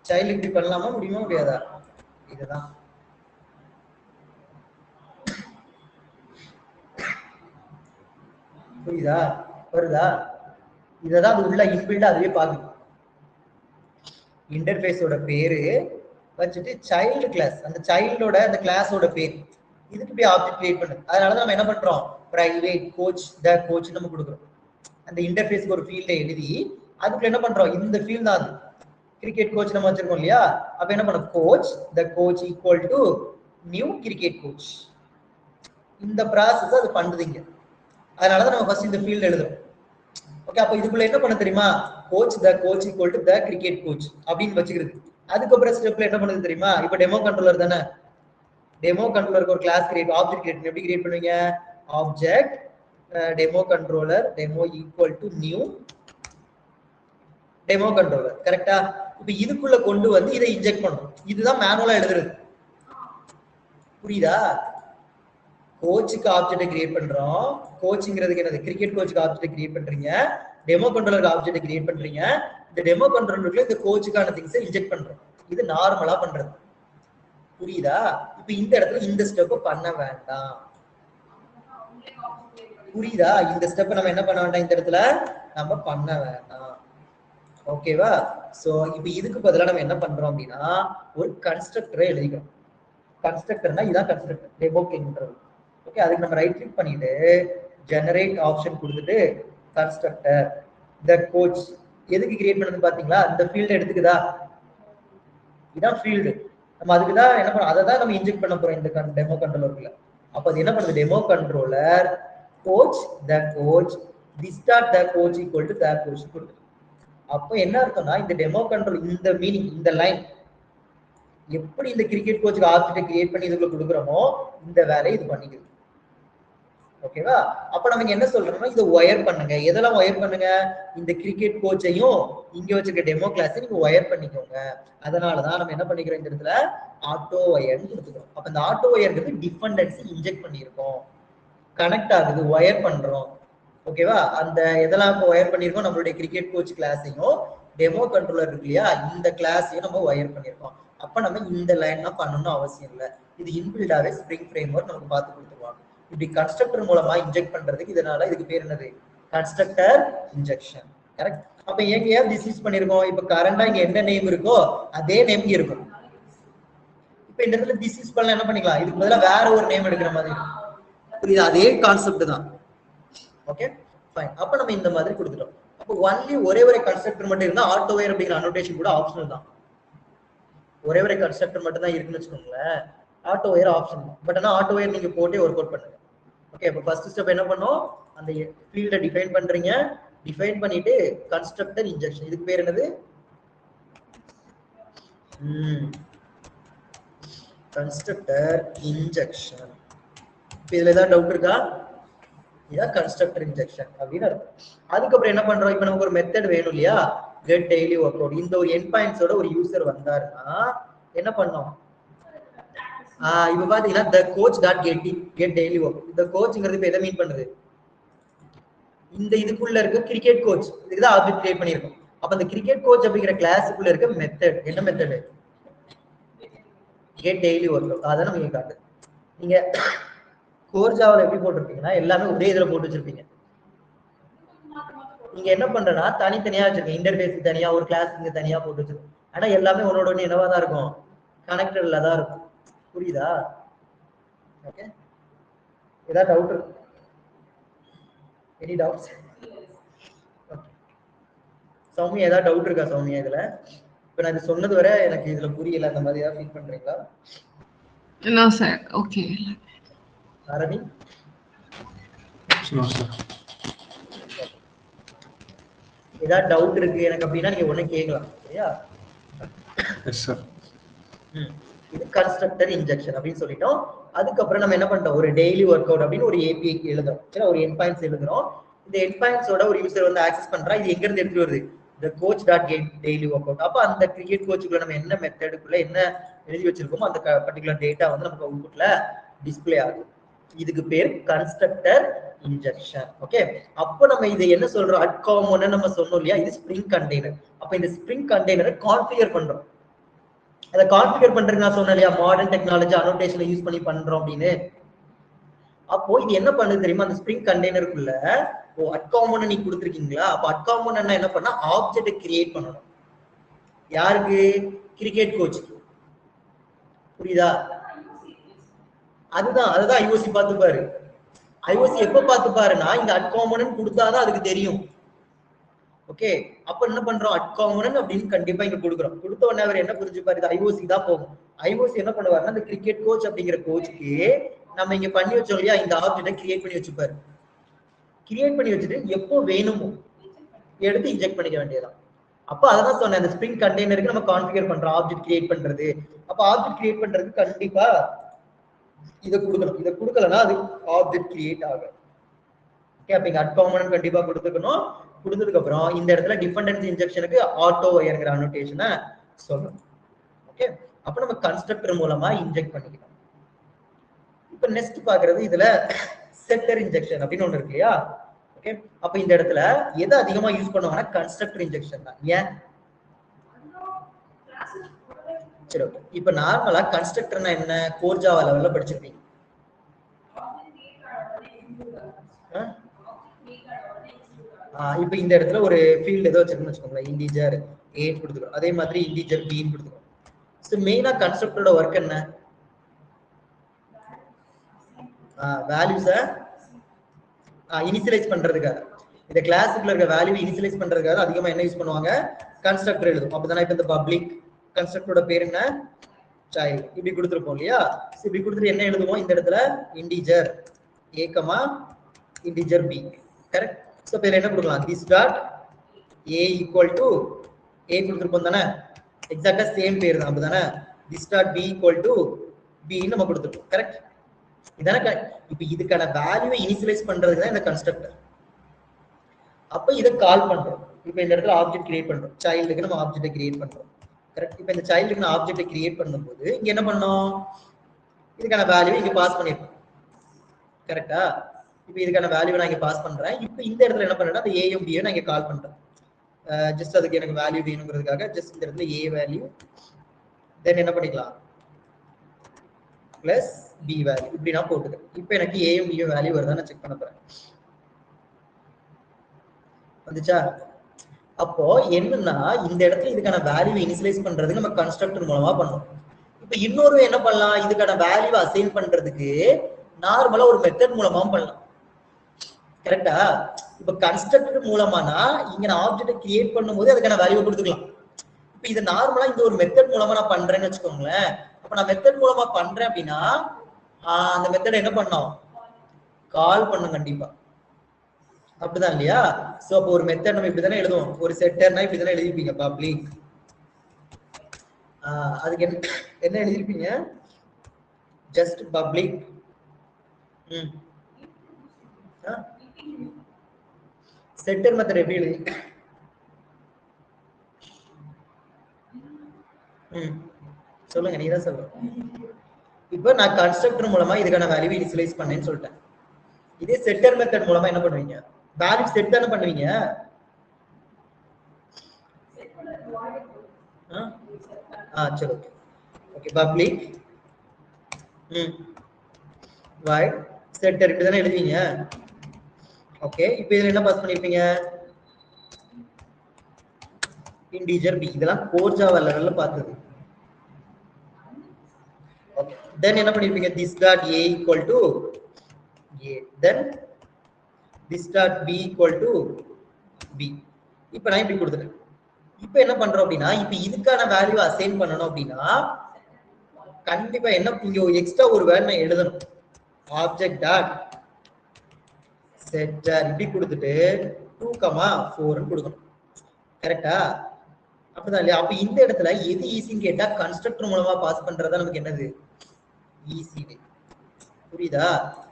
சைல்டு இப்படி பண்ணலாமா, முடியுமா, முடியாதா? இதுதான். புரியுதா? வருதா? இததான் அது உள்ள இன்பில்ட் அதுவே பாக்குது. இன்டர்ஃபேஸோட பேரு வச்சுட்டு சைல்டு கிளாஸ், அந்த சைல்டோட அந்த கிளாஸோட பேர், இதுக்கு போய் ஆப்ஜெக்ட் கிரியேட் பண்ணு. அதனால நம்ம என்ன பண்றோம், பிரைவேட் கோச் த கோச் நம்ம கொடுக்குறோம். அந்த இன்டர்ஃபேஸ்க்கு ஒரு ஃபீல்டை எழுதி அதுக்குள்ள என்ன பண்றோம், இந்த ஃபீல்ட் தான் கிரிக்கெட் கோச் நம்ம வச்சிருக்கோம் இல்லையா? அப்ப என்ன பண்ணோம், coach the coach equal to new cricket coach. இந்த ப்ராசஸ் அது பண்ணுதுங்க. அதனாலதான் நம்ம ஃபர்ஸ்ட் இந்த ஃபீல்ட் எழுதுறோம். ஓகே, அப்ப இதுக்குள்ள என்ன பண்ண தெரியுமா, coach the coach equal to the cricket coach அப்படின்னு வச்சுக்கிறது. அதுக்கப்புறம் ஸ்டெப்ல என்ன பண்ணுது தெரியுமா? இப்ப டெமோ கண்ட்ரோலர் தானே, டெமோ கண்ட்ரோலருக்கு ஒரு கிளாஸ் கிரியேட், ஆப்ஜெக்ட் கிரியேட். எப்படி கிரியேட் பண்ணுவீங்க? Object demo controller demo equal to new demo controller. கரெக்டா? இப்ப இதுக்குள்ள கொண்டு வந்து இதை இன்ஜெக்ட் பண்றோம். இதுதான் மேனுவலா எழுதுறது. புரியுதா? கோச்சுக்கு ஆப்ஜெக்ட் கிரியேட் பண்றோம். கோச்சுங்கிறதுக்கு என்னது? கிரிக்கெட் கோச்சுக்கு ஆப்ஜெக்ட் கிரியேட் பண்றீங்க, டெமோ கண்ட்ரோலருக்கு ஆப்ஜெக்ட் கிரியேட் பண்றீங்க. இந்த டெமோ கண்ட்ரோலருக்குள்ள இந்த கோச்சுக்கான திங்ஸை இன்ஜெக்ட் பண்றோம். இது நார்மலா பண்றது. புரியுதா? இப்ப இந்த இடத்துல இந்த ஸ்டெப் பண்ண வேண்டாம். புரியுதா? இந்த ஸ்டெப் நம்ம என்ன பண்ண வேண்டாம், இந்த இடத்துல நம்ம பண்ண வேண்டாம். ஓகேவா? சோ இப்போ இதுக்கு பதிலா நம்ம என்ன பண்றோம் அப்படின்னா ஒரு கன்ஸ்ட்ரக்டரை எழுதிக்கிறோம். கன்ஸ்ட்ரக்டர்னா இதான் கன்ஸ்ட்ரக்டர் டெமோ கண்ட்ரோலர். ஓகே, அதுக்கு நம்ம ரைட் கிளிக் பண்ணிட்டு ஜெனரேட் ஆப்ஷன் கொடுத்துட்டு கன்ஸ்ட்ரக்டர் த கோச் எதுக்கு கிரியேட் பண்ணது பாத்தீங்களா? இந்த ஃபீல்ட் எடுத்துக்குதா? இதான் ஃபீல்டு. நம்ம அதுக்கு தான் என்ன பண்ணோம், அதை தான் நம்ம இன்ஜெக்ட் பண்ண போறோம் இந்த டெமோ கண்ட்ரோலருக்குள்ள. அப்ப அது என்ன பண்ணுது? Demo controller coach the coach distort the coach equal to the coach கொடுக்குது. அப்போ என்ன அர்த்தம்னா இந்த டெமோ கண்ட்ரோல் இந்த மீனிங் இந்த லைன் எப்படி இந்த கிரிக்கெட் கோச்சுக்கு ஆப்ஜெக்ட் கிரியேட் பண்ணி இதுக்குள்ள கொடுக்குறோமோ இந்த வேலையை இது பண்ணிக்குது. ஓகேவா? அப்ப நம்ம என்ன சொல்றோம்னா இதை ஒயர் பண்ணுங்க. எதெல்லாம் ஒயர் பண்ணுங்க? இந்த கிரிக்கெட் கோச்சையும் இங்க வச்சிருக்க டெமோ கிளாஸ் நீங்க ஒயர் பண்ணிக்கோங்க. அதனாலதான் நம்ம என்ன பண்ணிக்கிறோம், இந்த இடத்துல ஆட்டோ ஒயர்னு கொடுத்துக்கிறோம். அப்ப இந்த ஆட்டோ ஒயர்ங்கிறது டிபெண்டன்சி இன்ஜெக்ட் பண்ணியிருக்கோம், கனெக்ட் ஆகுது, ஒயர் பண்றோம். ஓகேவா? அந்த எதெல்லாம் ஒயர் பண்ணிருக்கோம்? நம்மளுடைய கிரிக்கெட் கோச் கிளாஸையும் டெமோ கண்ட்ரோலர் இருக்கு இல்லையா, இந்த கிளாஸையும் நம்ம ஒயர் பண்ணிருக்கோம். அப்ப நம்ம இந்த லைன் தான் பண்ணணும்னு அவசியம் இல்லை. இது இன்பில்டாவே ஸ்ப்ரிங் ஃப்ரேம்வொர்க் நமக்கு பார்த்து கொடுத்துருவாங்க. இப்படி கன்ஸ்ட்ரக்டர் மூலமா இன்ஜெக்ட் பண்றதுக்கு இதனால இதுக்கு பேர் என்னது? Constructor injection. கரெக்ட்? அப்ப எங்க ஏன் திஸ் யூஸ் பண்ணிருக்கோம்? இப்ப கரண்டா இங்க என்ன நேம் இருக்கோ அதே நேம் இருக்கும். இப்ப இந்த இடத்துல திஸ் யூஸ் பண்ணலாம், என்ன பண்ணிக்கலாம், இதுக்கு பதிலா வேற ஒரு நேம் எடுக்கிற மாதிரி. புரியுதா? அதே கான்செப்ட் தான். Okay fine. அப்ப நம்ம இந்த மாதிரி கொடுத்துட்டோம். அப்ப ஒன்லி ஒரே ஒரு கன்ஸ்ட்ரக்டர் மட்டும் இருந்தா ஆட்டோ ஒயர் அப்படிங்கிற அனோடேஷன் கூட ஆப்ஷனல் தான். ஒரே ஒரு கன்ஸ்ட்ரக்டர் மட்டும் தான் இருக்குன்னு வச்சுக்கோங்களேன், ஆட்டோ ஒயர் ஆப்ஷன் தான். பட் ஆனா ஆட்டோ ஒயர் நீங்க போட்டே ஒர்க் அவுட் பண்ணுங்க. ஓகே, இப்போ ஃபர்ஸ்ட் ஸ்டெப் என்ன பண்ணோம்? அந்த ஃபீல்டை டிஃபைன் பண்றீங்க. டிஃபைன் பண்ணிட்டு கன்ஸ்ட்ரக்டர் இன்ஜெக்ஷன். இதுக்கு பேர் என்னது? Constructor injection. இதுல ஏதாவது டவுட் இருக்கா? இதான் கன்ஸ்ட்ரக்டர் இன்ஜெக்ஷன் அப்படின்னு அர்த்தம். அதுக்கப்புறம் என்ன பண்றோம்? இப்போ நமக்கு ஒரு மெத்தட் வேணும் இல்லையா, கெட் டெய்லி ஒர்க் அவுட். இந்த ஒரு எண்ட் பாயிண்ட்ஸோட ஒரு யூசர் வந்தாருன்னா என்ன பண்ணோம்? இப்ப பாத்தீங்கன்னா the coach dot get daily work. இந்த கோச்ங்கிறது இப்ப எதை மீன் பண்ணுது? இந்த இதுக்குள்ள இருக்க கிரிக்கெட் கோச் இதுதான் ஆப்ஜெக்ட் கிரியேட் பண்ணிருக்கோம். அப்ப அந்த கிரிக்கெட் கோச் அப்படிங்கிற கிளாஸுக்குள்ள இருக்க மெத்தட் என்ன மெத்தட்? get daily work. அதான் நம்ம இங்க காட்டு. நீங்க கோர் ஜாவால எப்படி போட்டிருப்பீங்கன்னா எல்லாமே ஒரே இதுல போட்டு வச்சிருப்பீங்க. நீங்க என்ன பண்றேன்னா தனித்தனியா வச்சிருக்கீங்க. இன்டர்ஃபேஸ் தனியா, ஒரு கிளாஸ் இங்க தனியா போட்டு வச்சிருக்கோம். ஆனா எல்லாமே ஒன்னோட ஒண்ணு என்னவா தான் இருக்கும்? கனெக்டட்ல தான் இருக்கும். புரியுதா? ஓகே, ஏதாவது டவுட் இருக்கு? Any doubts? சௌமியா ஏதாவது டவுட் இருக்கா சௌமியா இதுல? இப்ப நான் இது சொன்னது வரை எனக்கு இதுல புரியல, அந்த மாதிரி ஏதாவது ஃபீல் பண்றீங்களா? No sir, okay. Aravi? No sir. ஏதாவது டவுட் இருக்கு எனக்கு அப்படின்னா நீங்க உடனே கேட்கலாம். சரியா? Yes sir. இது கன்ஸ்ட்ரக்டர் இன்ஜெக்ஷன் அப்படின்னு சொல்லிட்டோம். அதுக்கப்புறம் நம்ம என்ன பண்றோம்? ஒரு டெய்லி ஒர்க் அவுட் அப்படின்னு ஒரு ஏபிஐ எழுதுறோம். சரி, ஒரு எண்ட் பாயிண்ட்ஸ் எழுதுறோம். இந்த எண்ட் பாயிண்ட்ஸோட ஒரு யூசர் வந்து ஆக்சஸ் பண்றா. இது எங்க இருந்து எடுத்துட்டு வருது? the coach dot get daily workout. அப்ப அந்த கிரிக்கெட் கோச்சுக்குள்ள நம்ம என்ன மெத்தடுக்குள்ள என்ன எழுதி வச்சிருக்கோமோ அந்த பர்டிகுலர் டேட்டா வந்து நமக்கு அவுட்புட்ல டிஸ்ப்ளே ஆகும். இதுக்கு பேர் கன்ஸ்ட்ரக்டர் இன்ஜெக்ஷன். ஓகே, அப்போ நம்ம இது என்ன சொல்றோம்? அட் காமன் நம்ம சொன்னோம் இல்லையா, இது ஸ்ப்ரிங் கண்டெய்னர். அப்ப இந்த ஸ்ப்ரிங் கண்டெய்னரை கான்ஃபிகர் பண்றோம். அதை கான்ஃபிகர் பண்றதுக்கு நான் சொன்னேன் இல்லையா, மாடர்ன் டெக்னாலஜி அனோடேஷனை யூஸ் பண்ணி பண்றோம் அப்படின்னு. அப்போ இது என்ன பண்ணுது தெரியுமா? அந்த ஸ்ப்ரிங் கண்டெய்னருக்குள்ள அட்காமன் நீ கொடுத்துருக்கீங்களா, அப்ப அட்காமன் என்ன பண்ணா ஆப்ஜெக்ட் கிரியேட் பண்ணணும். யாருக்கு? Cricket coach. புரியுதா? அதுதான் ஐஓசி பார்த்து பாரு. ஐஓசி எப்ப பார்த்து பாருன்னா இந்த அட்காமன் கொடுத்தாதான் அதுக்கு தெரியும். ஓகே, அப்ப என்ன பண்றோம்? அட்காமன் அப்படின்னு கண்டிப்பா இங்க கொடுக்குறோம். கொடுத்த உடனே அவர் என்ன புரிஞ்சுப்பாரு? இது ஐஓசி தான் போகும். ஐஓசி என்ன பண்ணுவாருன்னா இந்த கிரிக்கெட் கோச் அப்படிங்கிற கோச்சுக்கு நம்ம இங்க பண்ணி வச்சோம் இல்லையா, இந்த ஆப்ஜெக்டை கிரியேட் பண்ணி வச்சுப்பாரு. கிரியேட் பண்ணி வச்சுட்டு எப்போ வேணுமோ எடுத்து இன்ஜெக்ட் பண்ணிக்க வேண்டியதான். அப்ப அதான் சொன்னேன், அந்த ஸ்ப்ரிங் கண்டெய்னருக்கு நம்ம கான்ஃபிகர் பண்றோம் ஆப்ஜெக்ட் கிரியேட் பண்றது. அப்ப ஆப்ஜெக்ட் கிரியேட் பண்றதுக்கு கண்டிப்பா இதை கொடுக்கணும். இதை கொடுக்கலன்னா அது ஆப்ஜெக்ட் கிரியேட் ஆகும். ஓகே, அப்ப இங்க அட் காம்பனன்ட் கண்டிப்பா கொடுத்துக்கணும். கொடுத்ததுக்கு அப்புறம் இந்த இடத்துல டிபெண்டன்சி இன்ஜெக்ஷனுக்கு ஆட்டோ வயர்ங்கிற அனோட்டேஷனை சொல்லணும். ஓகே, அப்ப நம்ம கன்ஸ்ட்ரக்டர் மூலமா இன்ஜெக்ட் பண்ணிக்கலாம். இப்ப நெக்ஸ்ட் பாக்குறது இதுல செட்டர் இன்ஜெக்ஷன் அப்படின்னு ஒண்ணு இருக்கு இல்லையா? ஓகே, அப்ப இந்த இடத்துல எதை அதிகமா யூஸ் பண்ணுவாங்கன்னா கன்ஸ்ட்ரக்டர் இன்ஜெக்ஷன் தான். ஏன்? சரி, ஓகே. இப்ப நார்மலா கன்ஸ்ட்ரக்டர்னா என்ன? கோர் ஜாவா லெவல்ல படிச்சிருப்பீங்க. இப்ப இந்த இடத்துல ஒரு ஃபீல்ட் ஏதோ வச்சிருக்கோம்னு வச்சுக்கோங்களேன், இன்டிஜர் A கொடுத்துக்கிறோம், அதே மாதிரி இன்டிஜர் B கொடுத்துக்கிறோம். ஸோ மெயினா கன்ஸ்ட்ரக்டரோட ஒர்க் என்ன? வேல்யூஸை இனிஷியலைஸ் பண்றதுக்காக, இந்த கிளாஸுக்குள்ள இருக்க வேல்யூ இனிஷியலைஸ் பண்றதுக்காக அதிகமா என்ன யூஸ் பண்ணுவாங்க? கன்ஸ்ட்ரக்டர் எழுதும். அப்பதானே இப்ப இந்த பப்ளிக் கன்ஸ்ட்ரக்டரோட பேர் என்ன? சைல்ட். இப்படி கொடுத்துருப்போம் இல்லையா? இப்படி கொடுத்துட்டு என்ன எழுதுவோம் இந்த இடத்துல? Integer A, integer B. Correct. So இப்போ என்ன கொடுக்கலாம்? This dot A equal to A கொடுத்துருப்போம் தானே? எக்ஸாக்டா சேம் பேர் தான் அப்படிதானே? This dot B equal to B நம்ம கொடுத்துருப்போம். கரெக்ட். இதான இப்போ இதுக்கான வேல்யூவை இனிஷியலைஸ் பண்றதுக்கு தான் இந்த கன்ஸ்ட்ரக்டர். அப்ப இதை கால் பண்றோம். இப்போ இந்த இடத்துல ஆப்ஜெக்ட் கிரியேட் பண்றோம். சைல்டுக்கு நம்ம ஆப்ஜெக்ட்டை கிரியேட் பண்றோம். கரெக்ட். இப்போ இந்த சைல்டுக்கு நான் ஆப்ஜெக்ட்டை கிரியேட் பண்ணும்போது இங்க என்ன பண்ணோம்? இதுக்கான வேல்யூ இங்க பாஸ் பண்ணிருக்கோம். கரெக்டா? இப்போ இதுக்கான வேல்யூ நான் இங்க பாஸ் பண்றேன். இப்போ இந்த இடத்துல என்ன பண்றேன்னா அந்த ஏயும் பியும் நான் இங்க கால் பண்றேன். ஜஸ்ட் அதுக்கு எனக்கு வேல்யூ வேணுங்கிறதுக்காக ஜஸ்ட் இந்த இடத்துல A வேல்யூ, தென் என்ன பண்ணிக்கலாம்? பிளஸ் B வேல்யூ இப்படி நான் போட்டுக்கிறேன். இப்போ எனக்கு ஏயும் பியும் வேல்யூ வருதா நான் செக் பண்ண போறேன். வந்துச்சா? அப்போ என்னன்னா இந்த இடத்துல இதுக்கான வேல்யூ இனிஷியலைஸ் பண்றதுக்கு நம்ம கன்ஸ்ட்ரக்டர் மூலமா பண்ணோம். இப்போ இன்னொரு என்ன பண்ணலாம்? இதுக்கான வேல்யூ அசைன் பண்றதுக்கு நார்மலா ஒரு மெத்தட் மூலமாவும் பண்ணலாம். கரெக்டா? இப்ப கன்ஸ்ட்ரக்டர் மூலமானா இங்க நான் ஆப்ஜெக்ட் கிரியேட் பண்ணும்போது அதுக்கான வேல்யூ கொடுத்துக்கலாம். இப்ப இது நார்மலா இந்த ஒரு மெத்தட் மூலமா நான் பண்றேன்னு வச்சுக்கோங்களேன். அப்ப நான் மெத்தட் மூலமா பண்றேன் அப்படின்னா அந்த மெத்தட் என்ன பண்ணோம்? கால் பண்ணும் கண்டிப்பா. அப்படிதான் இல்லையா? சோ அப்போ ஒரு மெத்தட் நம்ம இப்படிதானே எழுதுவோம். ஒரு செட்டர்னா இப்படிதானே எழுதிருப்பீங்க, பப்ளிக். அதுக்கு என்ன எழுதிருப்பீங்க? Just public. செட்டர் மெத்தட் எப்படி எழுதி? சொல்லுங்க, நீங்க தான் சொல்லுங்க. இப்போ நான் கன்ஸ்ட்ரக்டர் மூலமா இதுக்கான வேல்யூ இனிஷியலைஸ் பண்ணேன்னு சொல்லிட்டேன். இதே செட்டர் மெத்தட் மூலமா என்ன பண்ணுவீங்க? வேல்யூ செட் தானே பண்ணுவீங்க. சரி, okay. Okay, public void setter இப்படி தானே எழுதுவீங்க. ஓகே, இப்போ இதுல என்ன பாஸ் பண்ணிருப்பீங்க? Integer B. இதெல்லாம் கோர் ஜாவா லெவல்ல பார்த்தது. ஓகே, தென் என்ன பண்ணிருப்பீங்க? this dot A equal to A, then this dot B equal to B. இப்போ நான் இப்படி கொடுத்துட்டேன். இப்போ என்ன பண்றோம் அப்படின்னா இப்போ இதுக்கான வேல்யூ அசைன் பண்ணணும் அப்படின்னா கண்டிப்பா என்ன இங்க எக்ஸ்ட்ரா ஒரு வேர்ட் நான் எழுதணும். ஆப்ஜெக்ட் டாட் செட்டர் இப்படி கொடுத்துட்டு 2,4 கொடுக்கணும். கரெக்டா? அப்படிதான் இல்லையா? அப்ப இந்த இடத்துல எது ஈஸின்னு கேட்டா கன்ஸ்ட்ரக்டர் மூலமா பாஸ் பண்றதா நமக்கு என்னது? ஈஸி. புரியுதா?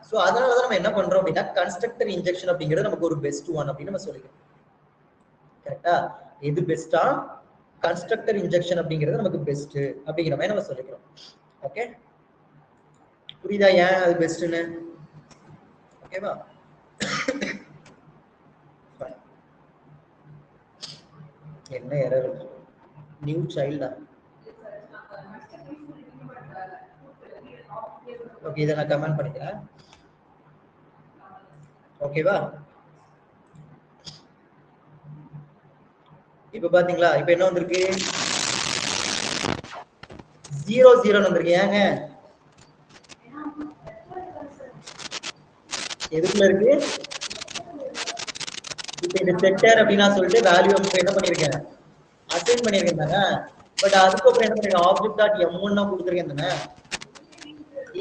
சோ அதனாலதான் நம்ம என்ன பண்றோம் அப்படின்னா கன்ஸ்ட்ரக்டர் இன்ஜெக்ஷன் அப்படிங்கிறது நமக்கு ஒரு பெஸ்ட் ஒன் அப்படின்னு நம்ம சொல்லிக்கிறோம். கரெக்டா? எது பெஸ்டா? கன்ஸ்ட்ரக்டர் இன்ஜெக்ஷன் அப்படிங்கிறது நமக்கு பெஸ்ட் அப்படிங்கிற மாதிரி நம்ம சொல்லிக்கிறோம். ஓகே, புரியுதா ஏன் அது பெஸ்ட்னு? ஓகேவா? என்ன எரர்? நியூ சைல்டா? ஓகே, இதை நான் கமெண்ட் பண்ணிக்கிறேன். ஓகேவா? இப்ப பாத்தீங்களா? இப்ப என்ன வந்திருக்கு? 0 வந்திருக்கு. ஏங்க எதுக்குள்ள இருக்கு? இப்ப இந்த செட்டர் அப்படின்னா சொல்லிட்டு வேல்யூ என்ன பண்ணிருக்கேன்? அசைன் பண்ணிருக்கேன் தானே. பட் அதுக்கப்புறம் என்ன பண்ணிருக்கேன்? ஆப்ஜெக்ட் டாட் M1 கொடுத்துருக்கேன் தானே.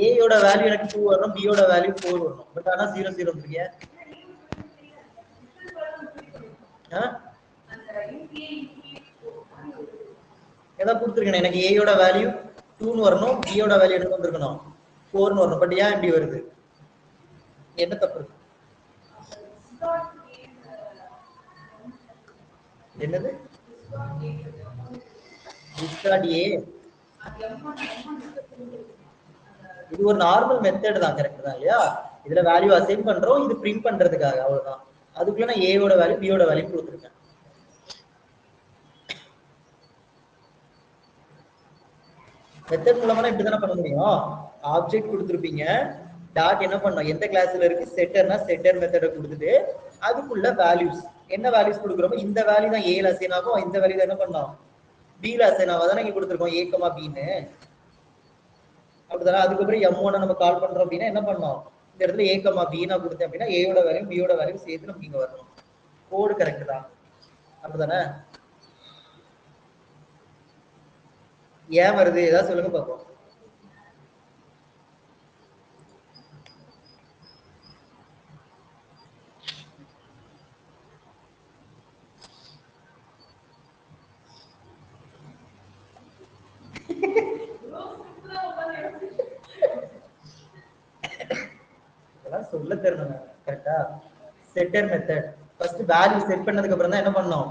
A யோட வேல்யூ எனக்கு 2 வரணும், B யோட வேல்யூ 4 வரணும். பட் ஆனா 0 வந்துருக்கீங்க. ஏதாவது கொடுத்துருக்கேன் எனக்கு ஏயோட வேல்யூ 2ன்னு வரணும், பியோட வேல்யூ என்ன வந்திருக்கணும் 4ன்னு வரணும். பட் ஏன் இப்படி வருது? என்ன தப்பு இருக்கு? என்னது இது ஒரு நார்மல் மெத்தட் தான், கரெக்ட் தான் இல்லையா? இதுல வேல்யூ அசைன் பண்றோம், இது பிரிண்ட் பண்றதுக்காக, அவ்வளவுதான். அதுக்குள்ள நான் ஏயோட வேல்யூ பியோட வேல்யூ கொடுத்துருக்கேன். மெத்தட் மூலமா இப்படி தானே பண்ண முடியும். ஆப்ஜெக்ட் கொடுத்துருப்பீங்க, டாட் என்ன பண்ணோம், எந்த கிளாஸ்ல இருக்கு செட்டர்னா செட்டர் மெத்தடை கொடுத்துட்டு அதுக்குள்ள வேல்யூஸ் என்ன வேல்யூஸ் கொடுக்குறோமோ இந்த வேல்யூ தான் ஏல அசைன் ஆகும், இந்த வேல்யூ தான் என்ன பண்ணோம் பில அசைன் ஆகும். அதானே இங்க கொடுத்துருக்கோம் ஏ கமா பின்னு, அப்படிதானே? அதுக்கப்புறம் M1 நம்ம கால் பண்றோம் அப்படின்னா என்ன பண்ணோம், இந்த இடத்துல ஏ கமா பி நான் கொடுத்தேன் அப்படின்னா ஏயோட வேல்யூ பியோட வேல்யூ சேர்த்து நமக்கு இங்க வரணும். கோடு கரெக்ட் தான், அப்படிதானே? ஏன் வருது ஏதாவது சொல்லுங்க பார்ப்போம். சொல்ல தெரியணும், கரெக்டா? செட்டர் மெத்தட் ஃபர்ஸ்ட் வேல்யூ செட் பண்ணதுக்கு அப்புறம் தான் என்ன பண்ணோம்,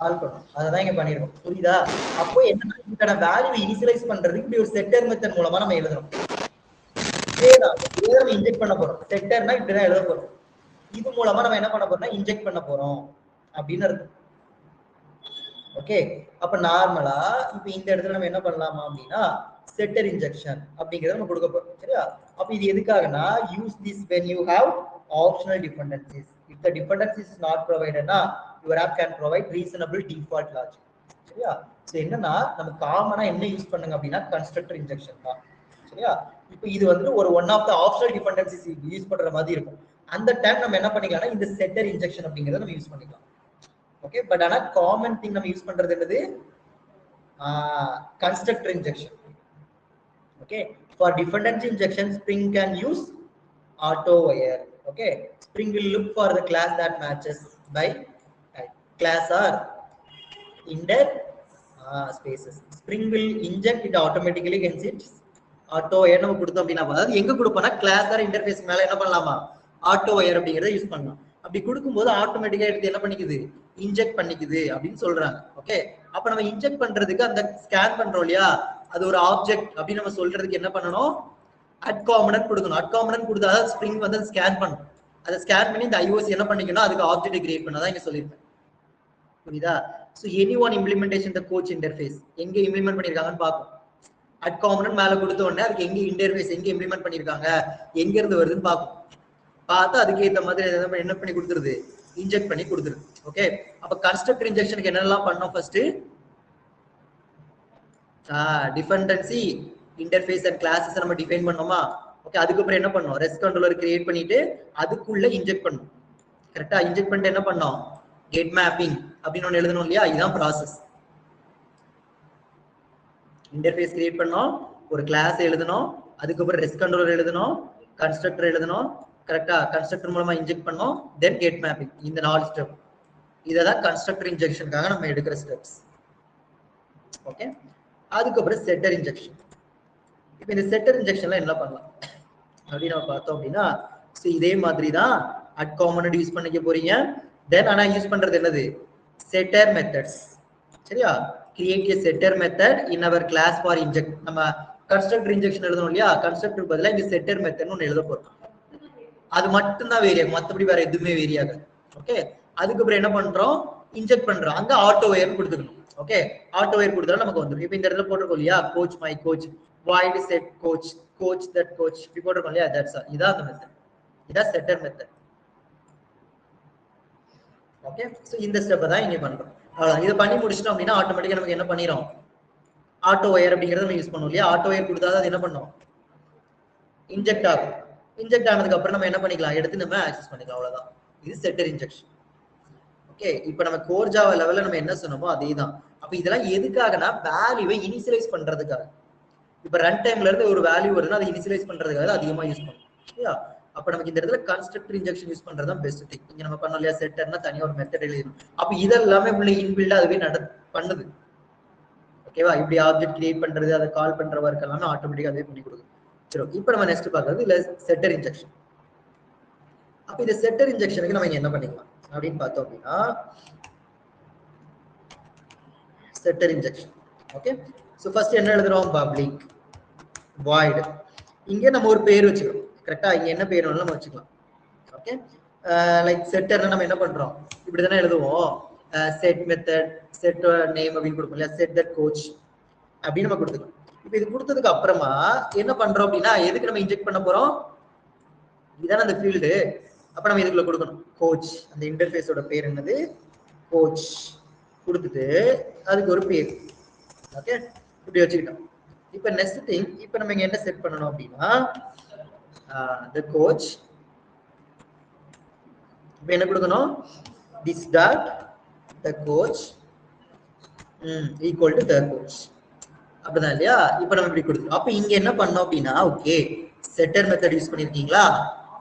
கால் பண்ணோம். அதான் இங்க பண்ணிருக்கோம், புரியுதா? அப்போ என்ன வேல்யூ இனிஷியலைஸ் பண்றதுக்கு இப்படி ஒரு செட்டர் மெத்தட் மூலமா நம்ம எழுதணும். இதேதான் இன்ஜெக்ட் பண்ண போறோம். செட்டர்னா இப்படிதான் எழுத போறோம். இது மூலமா நம்ம என்ன பண்ண போறோம்னா இன்ஜெக்ட் பண்ண போறோம் அப்படின்னு இருக்கும். ஓகே, அப்ப நார்மலா இப்ப இந்த இடத்துல நம்ம என்ன பண்ணலாமா அப்படின்னா செட்டர் இன்ஜெக்ஷன் அப்படிங்கறத நம்ம கொடுக்க போறோம். சரியா? அப்ப இது எதுக்காகனா use this when you have optional dependencies. If the dependencies is not provided na your app can provide reasonable default logic. சரியா? சோ என்னன்னா நம்ம காமனா என்ன யூஸ் பண்ணுங்க அப்படின்னா கன்ஸ்ட்ரக்டர் இன்ஜெக்ஷன் தான். சரியா? இப்போ இது வந்து ஒரு one of the optional dependencies use பண்ற மாதிரி இருக்கும். அந்த டைம் நம்ம என்ன பண்ணிக்கலாம்னா இந்த செட்டர் இன்ஜெக்ஷன் அப்படிங்கறத நம்ம யூஸ் பண்ணிக்கலாம். ஓகே, பட் ஆனா காமன் திங் நம்ம யூஸ் பண்றது என்னது constructor injection. Okay, for dependency injection Spring can use auto wire. Okay, Spring will look for the class that matches by type. Class or index spaces. Spring will inject it automatically against it auto wire நம்ம கொடுத்தோம் அப்படின்னா அதாவது எங்க கொடுப்போம்னா class R interface மேல என்ன பண்ணலாமா auto wire அப்படிங்கறத use பண்ணலாம். அப்படி கொடுக்கும்போது ஆட்டோமேட்டிக்கா எடுத்து என்ன பண்ணிக்குது இன்ஜெக்ட் பண்ணிக்குது அப்படின்னு சொல்றாங்க. ஓகே, அப்ப நம்ம இன்ஜெக்ட் பண்றதுக்கு அந்த ஸ்கேன் பண்றோம் இல்லையா, அது ஒரு ஆப்ஜெக்ட் அப்படின்னு நம்ம சொல்றதுக்கு என்ன பண்ணணும், அட் காம்பனன்ட் கொடுக்கணும். அட் காம்பனன்ட் கொடுத்தா ஸ்ப்ரிங் வந்து ஸ்கேன் பண்ணும். அதை ஸ்கேன் பண்ணி இந்த ஐஓசி என்ன பண்ணிக்கணும் அதுக்கு ஆப்ஜெக்ட் கிரியேட் பண்ணதான் இங்க சொல்லியிருக்கேன். புரியுதா? So any one implementation the coach interface எங்க இம்ப்ளிமெண்ட் பண்ணிருக்காங்கன்னு பார்ப்போம். அட் காம்பனன்ட் மேல கொடுத்த உடனே அதுக்கு எங்க இன்டர்ஃபேஸ் எங்க இம்ப்ளிமெண்ட் பண்ணிருக்காங்க எங்க இருந்து வருதுன்னு பார்ப்போம். பார்த்தா அதுக்கு ஏற்ற மாதிரி என்ன பண்ணி கொடுத்துருது இன்ஜெக்ட் பண்ணி கொடுத்துருது. ஓகே, அப்ப கன்ஸ்ட்ரக்டர் இன்ஜெக்ஷனுக்கு என்னெல்லாம் பண்ணோம் first dependency interface and classes நம்ம டிஃபைன் பண்ணோமா. ஓகே, அதுக்கப்புறம் என்ன பண்ணோம் ரெஸ்ட் கண்ட்ரோலர் கிரியேட் பண்ணிட்டு அதுக்குள்ள இன்ஜெக்ட் பண்ணோம். கரெக்டா? இன்ஜெக்ட் பண்ணிட்டு என்ன பண்ணோம் கெட் மேப்பிங் அப்படின்னு ஒன்று எழுதணும் இல்லையா, இதுதான் ப்ராசஸ். இன்டர்ஃபேஸ் கிரியேட் பண்ணோம், ஒரு கிளாஸ் எழுதணும், அதுக்கப்புறம் ரெஸ்ட் கண்ட்ரோலர் எழுதணும், கன்ஸ்ட்ரக்டர் எழுதணும். கரெக்டா? கன்ஸ்ட்ரக்டர் மூலமா இன்ஜெக்ட் பண்ணோம், தென் கெட் மேப்பிங். இந்த 4 ஸ்டெப் இததான் கன்ஸ்ட்ரக்டர் இன்ஜெக்ஷனுக்காக நம்ம எடுக்கிற ஸ்டெப்ஸ். ஓகே, அதுக்கப்புறம் செட்டர் இன்ஜெக்ஷன். இப்போ இந்த செட்டர் இன்ஜெக்ஷன்ல என்ன பண்ணலாம் அப்படின்னு நம்ம பார்த்தோம் அப்படின்னா இதே மாதிரி தான் அட் காம்பனன்ட் யூஸ் பண்ணிக்க போறீங்க. தென் ஆனா யூஸ் பண்றது என்னது செட்டர் மெத்தட்ஸ். சரியா? Create a setter method in our class for inject. நம்ம கன்ஸ்ட்ரக்டர் இன்ஜெக்ஷன் எழுதணும் இல்லையா, கன்ஸ்ட்ரக்டர் பதிலா இங்க செட்டர் மெத்தட்னு ஒன்னு எழுத போறோம். அது மட்டும் தான் வேரி ஆகும், மத்தபடி வேற எதுவுமே வேரி ஆகாது. ஓகே, அதுக்கப்புறம் என்ன பண்றோம் இன்ஜெக்ட் பண்றோம், அங்க ஆட்டோ வயர் கொடுத்துக்கணும். ஓகே, ஆட்டோ வயர் கொடுத்தா நமக்கு வந்துடும். இப்போ இந்த இடத்துல போட்டிருக்கோம் இல்லையா coach my coach void set coach coach that coach இப்படி போட்டிருக்கோம் இல்லையா, தட்ஸ் ஆல். இதான் அந்த மெத்தட், இதான் செட்டர் மெத்தட். ஓகே, சோ இந்த ஸ்டெப் தான் இங்க பண்றோம். அவ்வளவுதான். இதை பண்ணி முடிச்சிட்டோம் அப்படின்னா ஆட்டோமேட்டிக்கா நமக்கு என்ன பண்ணிரும் ஆட்டோ வயர் அப்படிங்கறத நம்ம யூஸ் பண்ணுவோம் இல்லையா. ஆட்டோ வயர் கொடுத்தா அது என்ன பண்ணும் இன்ஜெக்ட் ஆகும். இன்ஜெக்ட் ஆனதுக்கு அப்புறம் நம்ம என்ன பண்ணிக்கலாம் எடுத்து நம்ம ஆக்சஸ் பண்ணிக்கலாம். அவ்வளவுதான், இது செட்டர் இன்ஜெக்ஷன். ஓகே, இப்போ நம்ம கோர் ஜாவா லெவல்ல நம்ம என்ன சொன்னோமோ அதே தான். அப்ப இதெல்லாம் எதுக்காகனா வேல்யூவை இனிஷியலைஸ் பண்றதுக்காக. இப்ப ரன் டைம்ல இருந்து ஒரு வேல்யூ வருதுன்னா அதை இனிஷியலைஸ் பண்றதுக்காக அதிகமா யூஸ் பண்ணுவோம். சரியா? அப்ப நமக்கு இந்த இடத்துல கன்ஸ்ட்ரக்டர் இன்ஜெக்ஷன் யூஸ் பண்றது தான் பெஸ்ட் திங். இங்க நம்ம பண்ணோம் இல்லையா செட்டர்னா தனியா ஒரு மெத்தட் எழுதணும். அப்ப இதெல்லாமே உள்ள இன்பில்டா அதுவே பண்ணுது. ஓகேவா? இப்படி ஆப்ஜெக்ட் கிரியேட் பண்றது, அதை கால் பண்ற ஒர்க் எல்லாமே ஆட்டோமேட்டிக்கா அதே பண்ணி கொடுக்கும். சரி, இப்போ நம்ம நெக்ஸ்ட் பார்க்கறது இல்ல செட்டர் இன்ஜெக்ஷன். அப்ப இந்த செட்டர் இன்ஜெக்ஷனுக்கு நம்ம இங்க என்ன பண்ணிக்கலாம் அப்படின்னு பார்த்தோம் அப்படின்னா, செட்டர் இன்ஜெக்ஷன். ஓகே, சோ ஃபர்ஸ்ட் என்ன எழுதுறோம்? Public void. இங்க நம்ம ஒரு பேர் வச்சுக்கிறோம். கரெக்டா? இங்க என்ன பேர் வேணாலும் நம்ம வச்சுக்கலாம். ஓகே, லைக் செட்டர்னா நம்ம என்ன பண்றோம்? இப்படி தானே எழுதுவோம். செட் மெத்தட், செட் நேம் அப்படின்னு கொடுப்போம் இல்லையா? செட் தட் கோச் அப்படின்னு நம்ம கொடுத்துக்கலாம். இப்போ இது கொடுத்ததுக்கு அப்புறமா என்ன பண்றோம் அப்படின்னா, எதுக்கு நம்ம இன்ஜெக்ட் பண்ண போறோம்? இதுதானே அந்த ஃபீல்டு. அப்ப நம்ம இதுக்குள்ள கொடுக்கணும் கோச். அந்த இன்டர்ஃபேஸோட பேர் என்னது? கோச் கொடுத்துட்டு அதுக்கு ஒரு பேர். ஓகே, இப்படி வச்சுக்கிட்டோம். இப்போ நெக்ஸ்ட் திங், இப்போ நம்ம இங்க என்ன செட் பண்ணணும் அப்படின்னா, the coach. இப்போ என்ன கொடுக்கணும்? this dot the coach equal to the coach. அப்படிதான் இல்லையா? இப்போ நம்ம இப்படி கொடுத்துரும். அப்ப இங்க என்ன பண்ணோம் அப்படின்னா, ஓகே செட்டர் மெத்தட் யூஸ் பண்ணிருக்கீங்களா?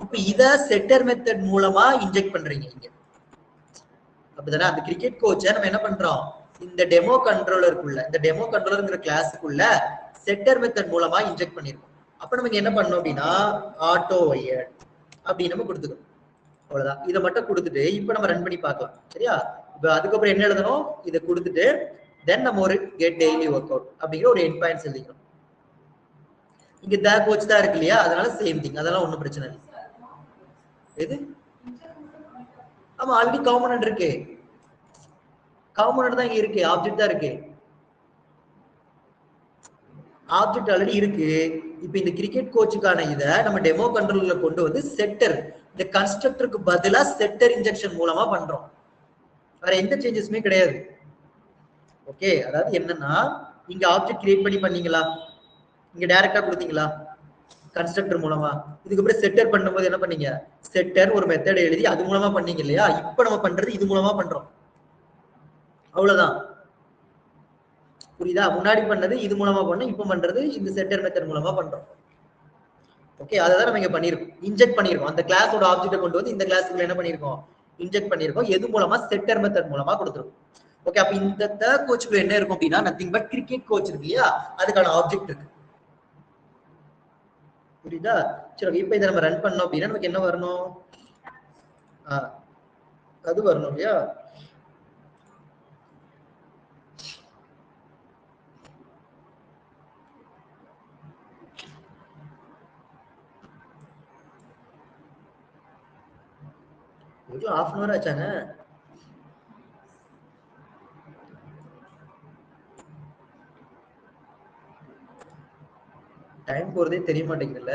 இப்போ இத செட்டர் மெத்தட் மூலமா இன்ஜெக்ட் பண்றீங்க இங்க. அப்படிதானே? அந்த கிரிக்கெட் கோச்சை நம்ம என்ன பண்றோம்? இந்த டெமோ கண்ட்ரோலருக்குள்ள, இந்த டெமோ கண்ட்ரோலர்ங்கிற கிளாஸுக்குள்ள செட்டர் மெத்தட் மூலமா இன்ஜெக்ட் பண்ணிருக்கோம். அப்ப நமக்கு என்ன பண்ணணும் அப்படின்னா, ஆட்டோ ஒயர்ட் அப்படின்னு நம்ம கொடுத்துக்கணும். அவ்வளவுதான். இதை மட்டும் கொடுத்துட்டு இப்ப நம்ம ரன் பண்ணி பார்க்கலாம். சரியா? இப்ப அதுக்கப்புறம் என்ன எழுதணும்? இதை கொடுத்துட்டு தென் நம்ம ஒரு கெட் டெய்லி ஒர்க் அவுட் அப்படிங்கிற ஒரு எண்ட் பாயிண்ட்ஸ் எழுதிக்கணும். இங்க த கோச் தான் இருக்கு இல்லையா? அதனால சேம் திங், அதெல்லாம் ஒண்ணும் பிரச்சனை இல்லை. எது? ஆமா, ஆல்ரெடி காம்பனன்ட் இருக்கு. காம்பனன்ட் தான் இங்க இருக்கு, ஆப்ஜெக்ட் தான் இருக்கு. ஆப்ஜெக்ட் ஆல்ரெடி இருக்கு. இப்ப இந்த கிரிக்கெட் கோச்சுக்கான இதை நம்ம டெமோ கண்ட்ரோல்ல கொண்டு வந்து செட்டர், இந்த கன்ஸ்ட்ரக்டருக்கு பதிலா செட்டர் இன்ஜெக்ஷன் மூலமா பண்றோம். வேற எந்த சேஞ்சஸுமே கிடையாது. ஓகே, அதாவது என்னன்னா, இங்க ஆப்ஜெக்ட் கிரியேட் பண்ணி பண்ணீங்களா? இங்க டைரக்டா கொடுத்தீங்களா கன்ஸ்ட்ரக்டர் மூலமா? இதுக்கப்புறம் செட்டர் பண்ணும்போது என்ன பண்ணீங்க? செட்டர் ஒரு மெத்தட் எழுதி அது மூலமா பண்ணீங்க இல்லையா? இப்ப நம்ம பண்றது இது மூலமா பண்றோம். அவ்வளவுதான். புரியுதா? முன்னாடி பண்ணது இது மூலமா பண்ணோம், இப்ப பண்றது இந்த செட்டர் மெத்தட் மூலமா பண்றோம். ஓகே, அதான் நம்ம இங்க பண்ணிருக்கோம், இன்ஜெக்ட் பண்ணிருக்கோம். அந்த கிளாஸோட ஆப்ஜெக்ட்டை கொண்டு வந்து இந்த கிளாஸ்க்குள்ள என்ன பண்ணிருக்கோம்? இன்ஜெக்ட் பண்ணிருக்கோம். எது மூலமா? செட்டர் மெத்தட் மூலமா கொடுத்துருக்கோம். ஓகே, அப்ப இந்த கோச்சுக்குள்ள என்ன இருக்கும் அப்படின்னா, நத்திங் பட் கிரிக்கெட் கோச் இருக்கு இல்லையா? அதுக்கான ஆப்ஜெக்ட் இருக்கு. புரியுதா? சரி, இப்ப இதை நம்ம ரன் பண்ணோம் அப்படின்னா நமக்கு என்ன வரணும்? அது வரணும் இல்லையா? half an hour ஆச்சாங்க. டைம் போறதே தெரிய மாட்டேங்குதுல்ல.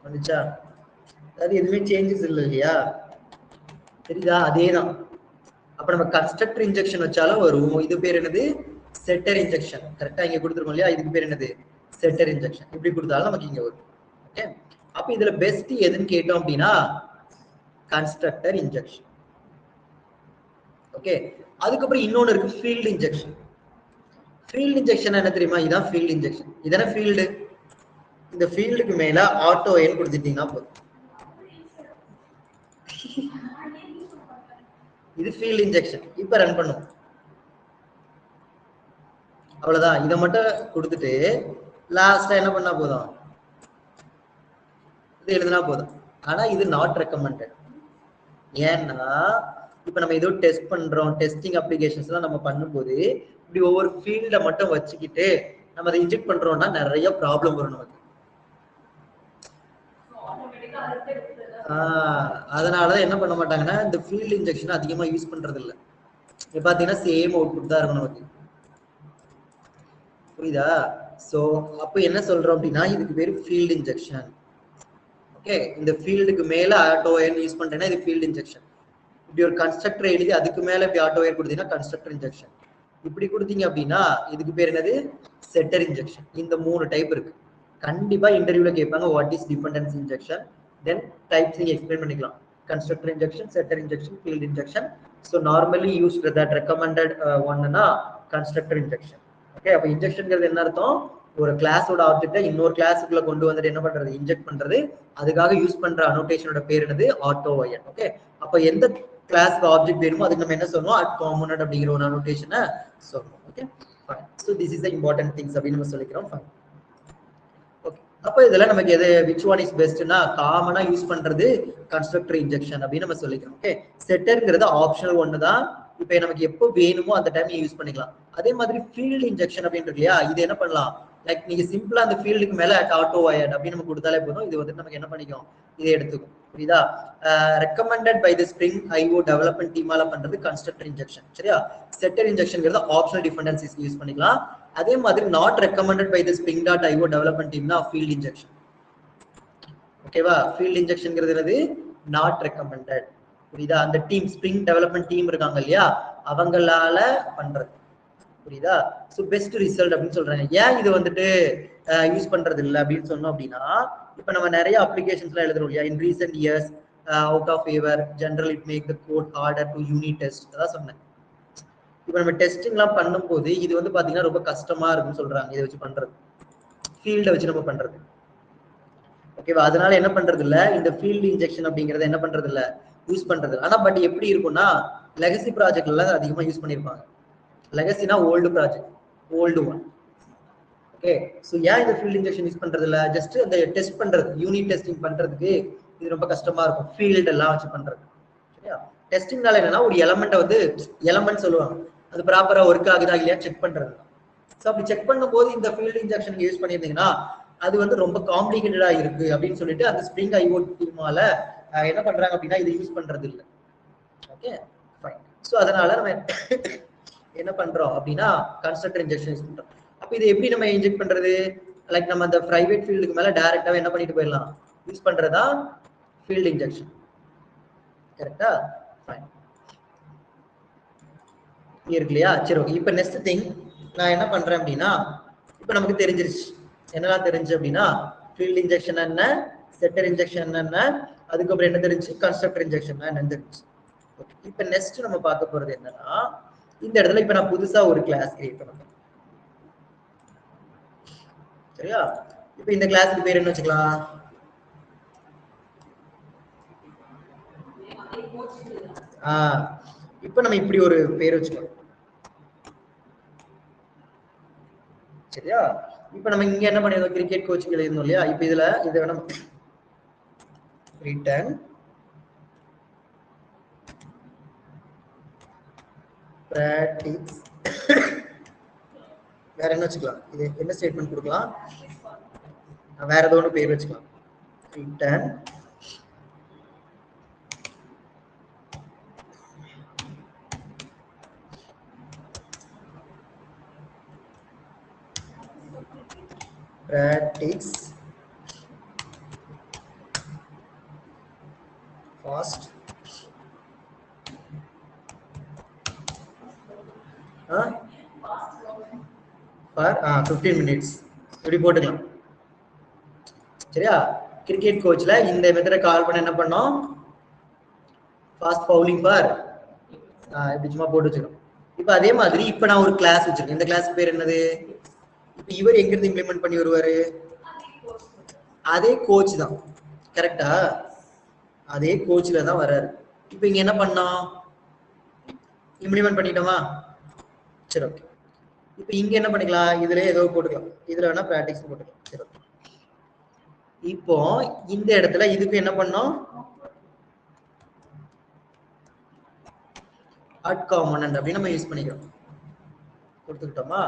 வந்துச்சா? அது எதுவுமே சேஞ்சஸ் இல்லை இல்லையா? தெரியுதா? அதேதான். அப்ப நம்ம கன்ஸ்ட்ரக்டர் இன்ஜெக்ஷன் வச்சாலும் வரும். இது பேர் என்னது? செட்டர் இன்ஜெக்ஷன். கரெக்டா இங்க கொடுத்துருக்கோம் இல்லையா? இதுக்கு பேர் என்னது? செட்டர் இன்ஜெக்ஷன். இப்படி கொடுத்தாலும் நமக்கு இங்க வரும். ஓகே, அப்ப இதுல பெஸ்ட் எதுன்னு கேட்டோம் அப்படின்னா, கன்ஸ்ட்ரக்டர் இன்ஜெக்ஷன். ஓகே, அதுக்கப்புறம் இன்னொன்னு இருக்கு, ஃபீல்ட் இன்ஜெக்ஷன். ஃபீல்ட் இன்ஜெக்ஷன் என்ன தெரியுமா? இதான் ஃபீல்ட் இன்ஜெக்ஷன். இதான ஃபீல்டு. இந்த ஃபீல்டுக்கு மேல ஆட்டோ ஏன்னு கொடுத்துட்டீங்கன்னா போதும். இது ஃபீல்ட் இன்ஜெக்ஷன். இப்ப ரன் பண்ணும். அவ்வளவுதான். இதை மட்டும் கொடுத்துட்டு லாஸ்டா என்ன பண்ணா போதும்? இது எழுதுனா போதும். ஆனா இது நாட் ரெக்கமெண்டட். ஏன்னா இப்ப நம்ம ஏதோ டெஸ்ட் பண்றோம், டெஸ்டிங் அப்ளிகேஷன்ஸ் எல்லாம் நம்ம பண்ணும்போது இப்படி ஒவ்வொரு ஃபீல்ட மட்டும் வச்சுக்கிட்டு நம்ம அதை இன்ஜெக்ட் பண்றோம்னா நிறைய ப்ராப்ளம் வரும் நமக்கு. அதனாலதான் என்ன பண்ண மாட்டாங்கன்னா இந்த ஃபீல்ட் இன்ஜெக்ஷன் அதிகமா யூஸ் பண்றது இல்லை. இப்ப பாத்தீங்கன்னா சேம் அவுட்புட் தான் இருக்கும் நமக்கு. புரியுதா? சோ அப்ப என்ன சொல்றோம் அப்படின்னா, இதுக்கு பேரு ஃபீல்ட் இன்ஜெக்ஷன். ஓகே, இந்த ஃபீல்டுக்கு மேல ஆட்டோ ஒயர் யூஸ் பண்றேன்னா இது ஃபீல்ட் இன்ஜெக்ஷன். இப்படி ஒரு கன்ஸ்ட்ரக்டர் எழுதி அதுக்கு மேல இப்படி ஆட்டோ ஒயர் கொடுத்தீங்கன்னா கன்ஸ்ட்ரக்டர் இன்ஜெக்ஷன். இப்படி கொடுத்தீங்க அப்படின்னா இதுக்கு பேர் என்னது? செட்டர் இன்ஜெக்ஷன். இந்த 3 டைப் இருக்கு. கண்டிப்பா இன்டர்வியூல கேட்பாங்க, what is dependency injection, then types நீங்க எக்ஸ்பிளைன் பண்ணிக்கலாம். constructor injection, setter injection, field injection. So normally used that recommended one na constructor injection. Okay, அப்ப இன்ஜெக்ஷன்ங்கிறது என்ன அர்த்தம்? ஒரு கிளாஸோட ஆப்ஜெக்ட்டை இன்னொரு கிளாஸுக்குள்ள கொண்டு வந்துட்டு என்ன பண்றது? இன்ஜெக்ட் பண்றது. அதுக்காக யூஸ் பண்ற அனோட்டேஷனோட பேர் என்னது? Auto wire. ஓகே, அப்ப எந்த கிளாஸ்க்கு ஆப்ஜெக்ட் வேணுமோ அதுக்கு நம்ம என்ன சொல்றோம்? அட் காம்போனன்ட் அப்படிங்கிற ஒரு அனோட்டேஷனை சொல்றோம். Okay, fine. So this is the important things அப்படி நம்ம சொல்லிக்கிறோம். ஃபைன். ஓகே, அப்ப இதெல்லாம் நமக்கு எது which one is bestனா காமனா யூஸ் பண்றது கன்ஸ்ட்ரக்டர் இன்ஜெக்ஷன் அப்படி நம்ம சொல்லிக்கிறோம். ஓகே, செட்டர்ங்கிறது ஆப்ஷனல் ஒன்னு தான். இப்போ நமக்கு எப்போ வேணுமோ அந்த டைம்ல யூஸ் பண்ணிக்கலாம். அதே மாதிரி ஃபீல்ட் இன்ஜெக்ஷன் அப்படின்றது இல்லையா, இது என்ன பண்ணலாம்? லைக் நீங்க சிம்பிளா அந்த ஃபீல்டுக்கு மேல ஆட்டோ ஒயர்ட் அப்படின்னு நம்ம கொடுத்தாலே போதும். இது வந்து நமக்கு என்ன பண்ணிக்கும்? இதை எடுத்துக்கும். புரியுதா? Recommended by the Spring IO development டீமால பண்றது கன்ஸ்ட்ரக்டர் இன்ஜெக்ஷன். சரியா? செட்டர் இன்ஜெக்ஷன்ங்கிறது ஆப்ஷனல் டிபெண்டன்சிஸ் யூஸ் பண்ணிக்கலாம். அதே மாதிரி not recommended by the Spring dot IO development டீம்னா ஃபீல்ட் இன்ஜெக்ஷன். ஓகேவா? ஃபீல்ட் இன்ஜெக்ஷன்ங்கிறது என்னது? Not recommended. புரியுதா? அந்த டீம் ஸ்ப்ரிங் டெவலப்மெண்ட் டீம் இருக்காங்க இல்லையா, அவங்களால பண்றது. புரியுதா? சோ பெஸ்ட் ரிசல்ட் அப்படின்னு சொல்றாங்க. ஏன் இது வந்துட்டு யூஸ் பண்றது இல்லை அப்படின்னு சொன்னோம் அப்படின்னா, இப்ப நம்ம நிறைய அப்ளிகேஷன்ஸ்லாம் எழுதுறோம் இல்லையா, in recent years out of favour general it make the code harder to unit test. அதான் சொன்னேன். இப்ப நம்ம டெஸ்டிங்லாம் பண்ணும்போது இது வந்து பாத்தீங்கன்னா ரொம்ப கஷ்டமா இருக்குன்னு சொல்றாங்க. இதை வச்சு பண்றது, ஃபீல்டை வச்சு நம்ம பண்றது. ஓகேவா? அதனால என்ன பண்றது இல்ல, இந்த ஃபீல்ட் இன்ஜெக்ஷன் அப்படிங்கறத என்ன பண்றது இல்ல, யூஸ் பண்றது. ஆனா பட் எப்படி இருக்கும்னா, லெகசி ப்ராஜெக்ட்ல அதிகமா யூஸ் பண்ணிருப்பாங்க. லெகசினா old project, old one. Okay, so ஏன் இந்த ஃபீல்ட் இன்ஜெக்ஷன் யூஸ் பண்றது இல்ல, ஜஸ்ட் அந்த டெஸ்ட் பண்றது, யூனிட் டெஸ்டிங் பண்றதுக்கு இது ரொம்ப கஷ்டமா இருக்கும், ஃபீல்ட் எல்லாம் வச்சு பண்றது. சரியா? டெஸ்டிங்னால என்னன்னா ஒரு எலமெண்ட்டை வந்து எலமெண்ட் சொல்லுவாங்க, அது ப்ராப்பரா ஒர்க் ஆகுதா இல்லையா செக் பண்றது. சோ அப்படி செக் பண்ணும்போது இந்த ஃபீல்ட் இன்ஜெக்ஷன் யூஸ் பண்ணிருந்தீங்கன்னா அது வந்து ரொம்ப காம்ப்ளிகேட்டடா இருக்கு அப்படின்னு சொல்லிட்டு அந்த ஸ்ப்ரிங் ஐஓ டீமால என்ன பண்றாங்க அப்படின்னா இது யூஸ் பண்றது இல்லை. Okay, fine. சோ அதனால நம்ம என்ன பண்றோம் அப்படின்னா கன்ஸ்ட்ரக்டர் இன்ஜெக்ஷன் யூஸ் பண்றோம். அப்ப இது எப்படி நம்ம இன்ஜெக்ட் பண்றது? லைக் நம்ம அந்த பிரைவேட் ஃபீல்டுக்கு மேல டைரக்டாவே என்ன பண்ணிட்டு போயிடலாம், யூஸ் பண்றதா ஃபீல்ட் இன்ஜெக்ஷன். கரெக்டா? ஃபைன். இருக்கு இல்லையா? சரி, ஓகே. இப்ப நெக்ஸ்ட் திங் நான் என்ன பண்றேன் அப்படின்னா, இப்ப நமக்கு தெரிஞ்சிருச்சு என்னெல்லாம் தெரிஞ்சு அப்படின்னா, ஃபீல்ட் இன்ஜெக்ஷன் என்ன, செட்டர் இன்ஜெக்ஷன் என்ன, அதுக்கப்புறம் என்ன தெரிஞ்சு, கன்ஸ்ட்ரக்டர் இன்ஜெக்ஷன் என்ன தெரிஞ்சு. இப்ப நெக்ஸ்ட் நம்ம பார்க்க போறது என்னன்னா, இந்த இடத்துல இப்ப நான் புதுசா ஒரு கிளாஸ் கிரியேட் பண்ணேன். சரியா? இப்ப இந்த கிளாஸ்க்கு பேர் என்ன வச்சுக்கலாம்? இப்ப நம்ம இப்படி ஒரு பேர் வச்சுக்கலாம். சரியா? இப்ப நம்ம இங்க என்ன பண்ணிருந்தோம், கிரிக்கெட் கோச்சிங் எழுதிருந்தோம் இல்லையா, இப்ப இதுல இதை வேணும் ரிட்டர்ன் பிராக்டிஸ். வேற என்ன வச்சுக்கலாம், இது என்ன ஸ்டேட்மெண்ட் கொடுக்கலாம், வேற ஏதோ ஒன்று பேர் வச்சுக்கலாம். Return practice fast for 15 minutes இப்படி போட்டுக்கலாம். சரியா? கிரிக்கெட் கோச்ல இந்த மெத்தடை கால் பண்ண என்ன பண்ணோம், ஃபாஸ்ட் பவுலிங் ஃபார் இப்படி சும்மா போட்டு வச்சுக்கணும். இப்ப அதே மாதிரி இப்ப நான் ஒரு கிளாஸ் வச்சிருக்கேன். இந்த கிளாஸ் பேர் என்னது? இப்ப இவர் எங்க இருந்து இம்ப்ளிமெண்ட் பண்ணி வருவாரு? அதே கோச் தான். கரெக்டா? அதே கோச்ல தான் வர்றாரு. இப்ப இங்க என்ன பண்ணோம், இம்ப்ளிமெண்ட் பண்ணிட்டோமா? சரி, ஓகே. இப்ப இங்க என்ன பண்ணிக்கலாம், இதுல ஏதோ போட்டுக்கலாம், இதுல வேணா பிராக்டிஸ் போட்டுக்கலாம். சரி, ஓகே. இப்போ இந்த இடத்துல இதுக்கு என்ன பண்ணோம், அட் காம்போனன்ட் அப்படி நம்ம யூஸ் பண்ணிக்கிறோம். கொடுத்துக்கிட்டோமா?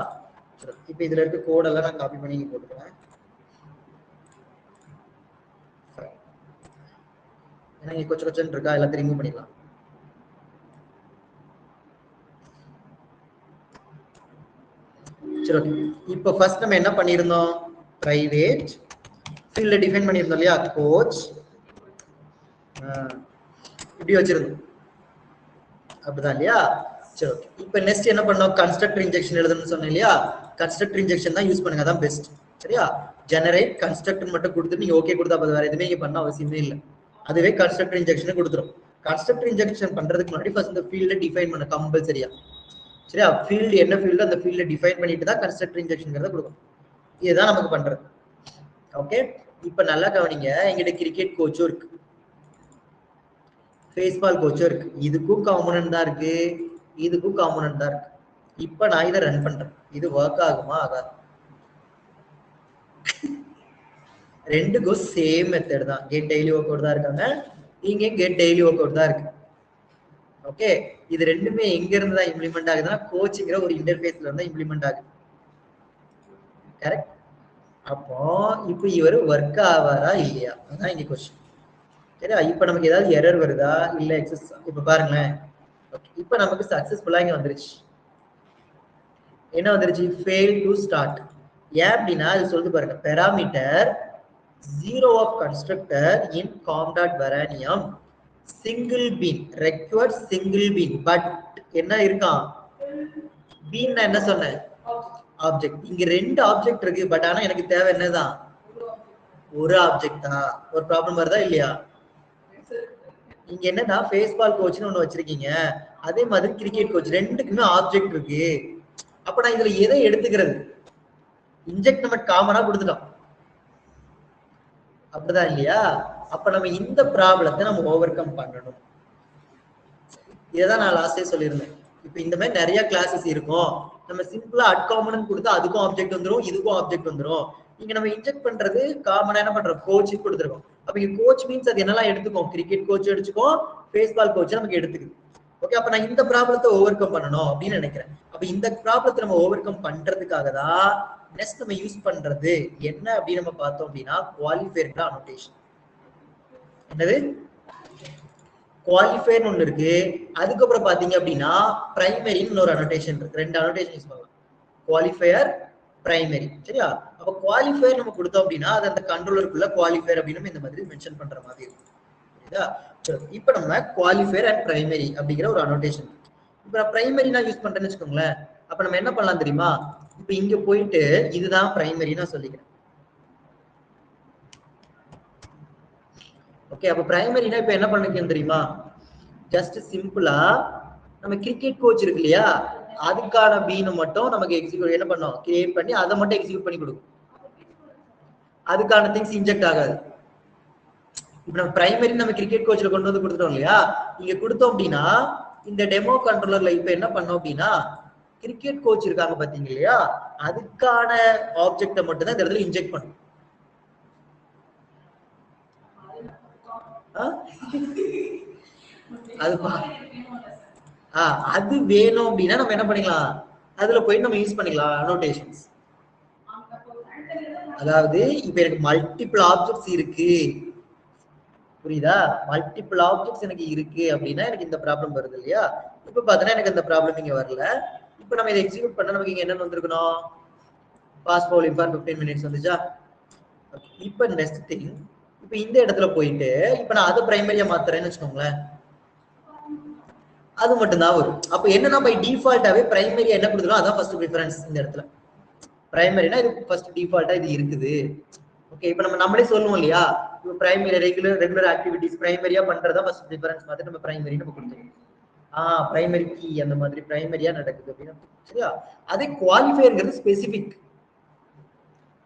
இப்ப இதுல இருக்க கோட் எல்லாம் நான் காப்பி பண்ணி போட்டுக்கிறேன். ஏன்னா இங்க கொஞ்சம் கொஞ்சம் இருக்கா, எல்லாத்தையும் ரிமூவ் பண்ணிடலாம். சரி, ஓகே. இப்போ ஃபர்ஸ்ட் நம்ம என்ன பண்ணிருந்தோம், பிரைவேட் ஃபீல்ட டிஃபைன் பண்ணிருந்தோம் இல்லையா, கோச் இப்படி வச்சிருந்தோம். அப்படிதான் இல்லையா? சரி, ஓகே. இப்போ நெக்ஸ்ட் என்ன பண்ணோம், கன்ஸ்ட்ரக்டர் இன்ஜெக்ஷன் எழுதணும்னு சொன்னேன் இல்லையா, கன்ஸ்ட்ரக்டர் இன்ஜெக்ஷன் தான் யூஸ் பண்ணுங்க, அதான் பெஸ்ட். சரியா? ஜெனரேட் கன்ஸ்ட்ரக்டர் மட்டும் கொடுத்து நீங்க ஓகே கொடுத்தா போதும், வேற எதுவுமே இங்க பண்ண அவசியமே இல்லை. அதுவே கன்ஸ்ட்ரக்டர் இன்ஜெக்ஷன் கொடுத்துரும். கன்ஸ்ட்ரக்டர் இன்ஜெக்ஷன் பண்றதுக்கு முன்னாடி ஃபர்ஸ்ட் இந்த ஃபீல்டை டிஃபைன் பண்ண கம்பல்சரியா. சரியா? ஃபீல்டு என்ன ஃபீல்டு அந்த ஃபீல்டை டிஃபைன் பண்ணிட்டு தான் கன்ஸ்ட்ரக்டர் இன்ஜெக்ஷன்ங்கிறத கொடுக்கும். இதுதான் நமக்கு பண்றது. ஓகே, இப்ப நல்லா கவனிங்க. எங்கிட்ட கிரிக்கெட் கோச்சும் இருக்கு, பேஸ்பால் கோச்சும் இருக்கு. இதுக்கும் காம்பனன்ட் தான் இருக்கு, இதுக்கும் காம்பனன்ட் தான் இருக்கு. இப்ப நான் இதை ரன் பண்றேன். இது ஒர்க் ஆகுமா? ஆகாது. ரெண்டுக்கும் சேம் மெத்தட் தான். கெட் டெய்லி ஒர்க் அவுட் தான் இருக்காங்க, இங்க கெட் டெய்லி ஒர்க் அவுட் தான் இருக்கு. ஓகே, இது ரெண்டுமே எங்க இருந்து தான் இம்ப்ளிமெண்ட் ஆகுதுன்னா கோச்சிங்கிற ஒரு இன்டர்ஃபேஸ்ல இருந்து இம்ப்ளிமெண்ட் ஆகுது. கரெக்ட்? அப்போ இப்போ இவர் ஒர்க் ஆவாரா இல்லையா அதான் இங்க கொஸ்டின். சரியா? இப்ப நமக்கு ஏதாவது எரர் வருதா இல்ல எக்ஸஸ்? இப்ப பாருங்களேன், இப்ப நமக்கு சக்சஸ்ஃபுல்லா இங்க வந்துருச்சு. என்ன வந்துருச்சு? Fail to start. ஏன் அப்படின்னா அது சொல்லுது பாருங்க, parameter 0 of constructor in com.varanium single bean required single bean. But என்ன இருக்கான்? பீன் என்ன சொன்னேன்? ஆப்ஜெக்ட். இங்க ரெண்டு ஆப்ஜெக்ட் இருக்கு, பட் ஆனா எனக்கு தேவை என்னதான்? ஒரு ஆப்ஜெக்ட் தான். ஒரு ப்ராப்ளம் வருதா இல்லையா? இங்க என்னன்னா பேஸ்பால் கோச்னு ஒண்ணு வச்சிருக்கீங்க, அதே மாதிரி கிரிக்கெட் கோச், ரெண்டுக்குமே ஆப்ஜெக்ட் இருக்கு. அப்ப நான் இதுல எதை எடுத்துக்கிறது? இன்ஜெக்ட் நம்ம காமனா கொடுத்துட்டோம், அப்படிதான் இல்லையா? அப்ப நம்ம இந்த ப்ராப்ளத்தை நம்ம ஓவர் கம் பண்ணணும். இதான் நான் லாஸ்டே சொல்லியிருந்தேன். இப்ப இந்த மாதிரி நிறைய கிளாஸஸ் இருக்கும். நம்ம சிம்பிளா அட்காமன் கொடுத்தா அதுக்கும் ஆப்ஜெக்ட் வந்துடும், இதுக்கும் ஆப்ஜெக்ட் வந்துடும். இங்க நம்ம இன்ஜெக்ட் பண்றது காமனா என்ன பண்றோம்? கோச் கொடுத்துருக்கோம். அப்ப இங்க கோச் மீன்ஸ் அது என்னெல்லாம் எடுத்துக்கும்? கிரிக்கெட் கோச் எடுத்துக்கும், பேஸ்பால் கோச் நமக்கு எடுத்துக்குது. ஓகே, அப்ப நான் இந்த ப்ராப்ளத்தை ஓவர் கம் பண்ணணும் அப்படின்னு நினைக்கிறேன். அப்ப இந்த ப்ராப்ளத்தை நம்ம ஓவர் கம் பண்றதுக்காக தான் நெக்ஸ்ட் நம்ம யூஸ் பண்றது என்ன அப்படின்னு நம்ம பார்த்தோம் அப்படின்னா குவாலிஃபையர் அனோடேஷன். என்னது? குவாலிஃபையர் ஒண்ணு இருக்கு. அதுக்கப்புறம் பாத்தீங்க அப்படின்னா பிரைமரின்னு ஒரு அனோடேஷன் இருக்கு. ரெண்டு அனோடேஷன் யூஸ் பண்ணலாம், குவாலிஃபையர், பிரைமரி. சரியா? அப்ப குவாலிஃபையர் நம்ம கொடுத்தோம் அப்படின்னா அது அந்த கண்ட்ரோலருக்குள்ள குவாலிஃபையர் அப்படின்னு இந்த மாதிரி மென்ஷன் பண்ற மாதிரி இருக்கும். புரியுதா? இப்ப நம்ம குவாலிஃபையர் அண்ட் பிரைமரி அப்படிங்கிற ஒரு அனோடேஷன். இப்ப நான் பிரைமரி நான் யூஸ் பண்றேன்னு வச்சுக்கோங்களேன். அப்ப நம்ம என்ன பண்ணலாம் தெரியுமா? இப்ப இங்க போயிட்டு இதுதான் பிரைமரி நான் சொல்லிக்கிறேன். ஓகே, அப்ப பிரைமரினா இப்ப என்ன பண்ணிக்கணும் தெரியுமா? ஜஸ்ட் சிம்பிளா நம்ம கிரிக்கெட் கோச் இருக்கு இல்லையா, அதுக்கான பீனை மட்டும் நமக்கு எக்ஸிக்யூட் என்ன பண்ணோம்? கிரியேட் பண்ணி அதை மட்டும் எக்ஸிக்யூட் பண்ணி கொடுக்கும். அதுக்கான திங்ஸ் இன்ஜெக்ட் ஆகாது. இப்ப நம்ம பிரைமரி நம்ம கிரிக்கெட் கோச்ல கொண்டு வந்து கொடுத்துட்டோம் இல்லையா, இங்க கொடுத்தோம் அப்படின்னா இந்த டெமோ கண்ட்ரோலர்ல இப்ப என்ன பண்ணோம் அப்படின்னா கிரிக்கெட் கோச் இருக்காங்க பாத்தீங்க இல்லையா, அதுக்கான ஆப்ஜெக்ட மட்டும் தான் இந்த இடத்துல இன்ஜெக்ட் பண்ணும். அது வேணும் அப்படின்னா நம்ம என்ன பண்ணிக்கலாம்? அதுல போய் நம்ம யூஸ் பண்ணிக்கலாம் அனோடேஷன்ஸ். அதாவது இப்ப எனக்கு மல்டிபிள் ஆப்ஜெக்ட்ஸ் இருக்கு, புரியுதா? மல்டிபிள் ஆப்ஜெக்ட்ஸ் எனக்கு இருக்கு அப்படின்னா எனக்கு இந்த ப்ராப்ளம் வருது இல்லையா? இப்ப பாத்தீங்கன்னா எனக்கு இந்த ப்ராப்ளம் இங்க வரல. இப்ப நம்ம இதை எக்ஸிக்யூட் பண்ண நமக்கு இங்க என்ன வந்திருக்கணும்? பாஸ் பவுலிங் ஃபார் 15 minutes வந்துச்சா? இப்ப நெக்ஸ்ட் திங், இப்ப இந்த இடத்துல போயிட்டு இப்ப நான் அதை பிரைமரியா மாத்துறேன்னு வச்சுக்கோங்களேன், அது மட்டும் தான் வரும். அப்ப என்னன்னா பை டிஃபால்ட்டாவே பிரைமரியா என்ன கொடுத்துரும் அதான் ஃபர்ஸ்ட் ப்ரிஃபரன்ஸ். இந்த இடத்துல பிரைமரினா இது ஃபர்ஸ்ட் டிஃபால்ட்டா இது இருக்குது. ஓகே, இப்ப நம்ம நம்மளே சொல்லுவோம் இல்லையா, இப்போ பிரைமரி ரெகுலர் ஆக்டிவிட்டிஸ் பிரைமரியா பண்றதா ஃபர்ஸ்ட் ப்ரிஃபரன்ஸ் பார்த்து நம்ம பிரைமரி நம்ம கொடுத்துருவோம். பிரைமரி கீ அந்த மாதிரி பிரைமரியா நடக்குது அப்படின்னா. சரியா? அதே குவாலிஃபையர்ங்கிறது ஸ்பெசிபிக்.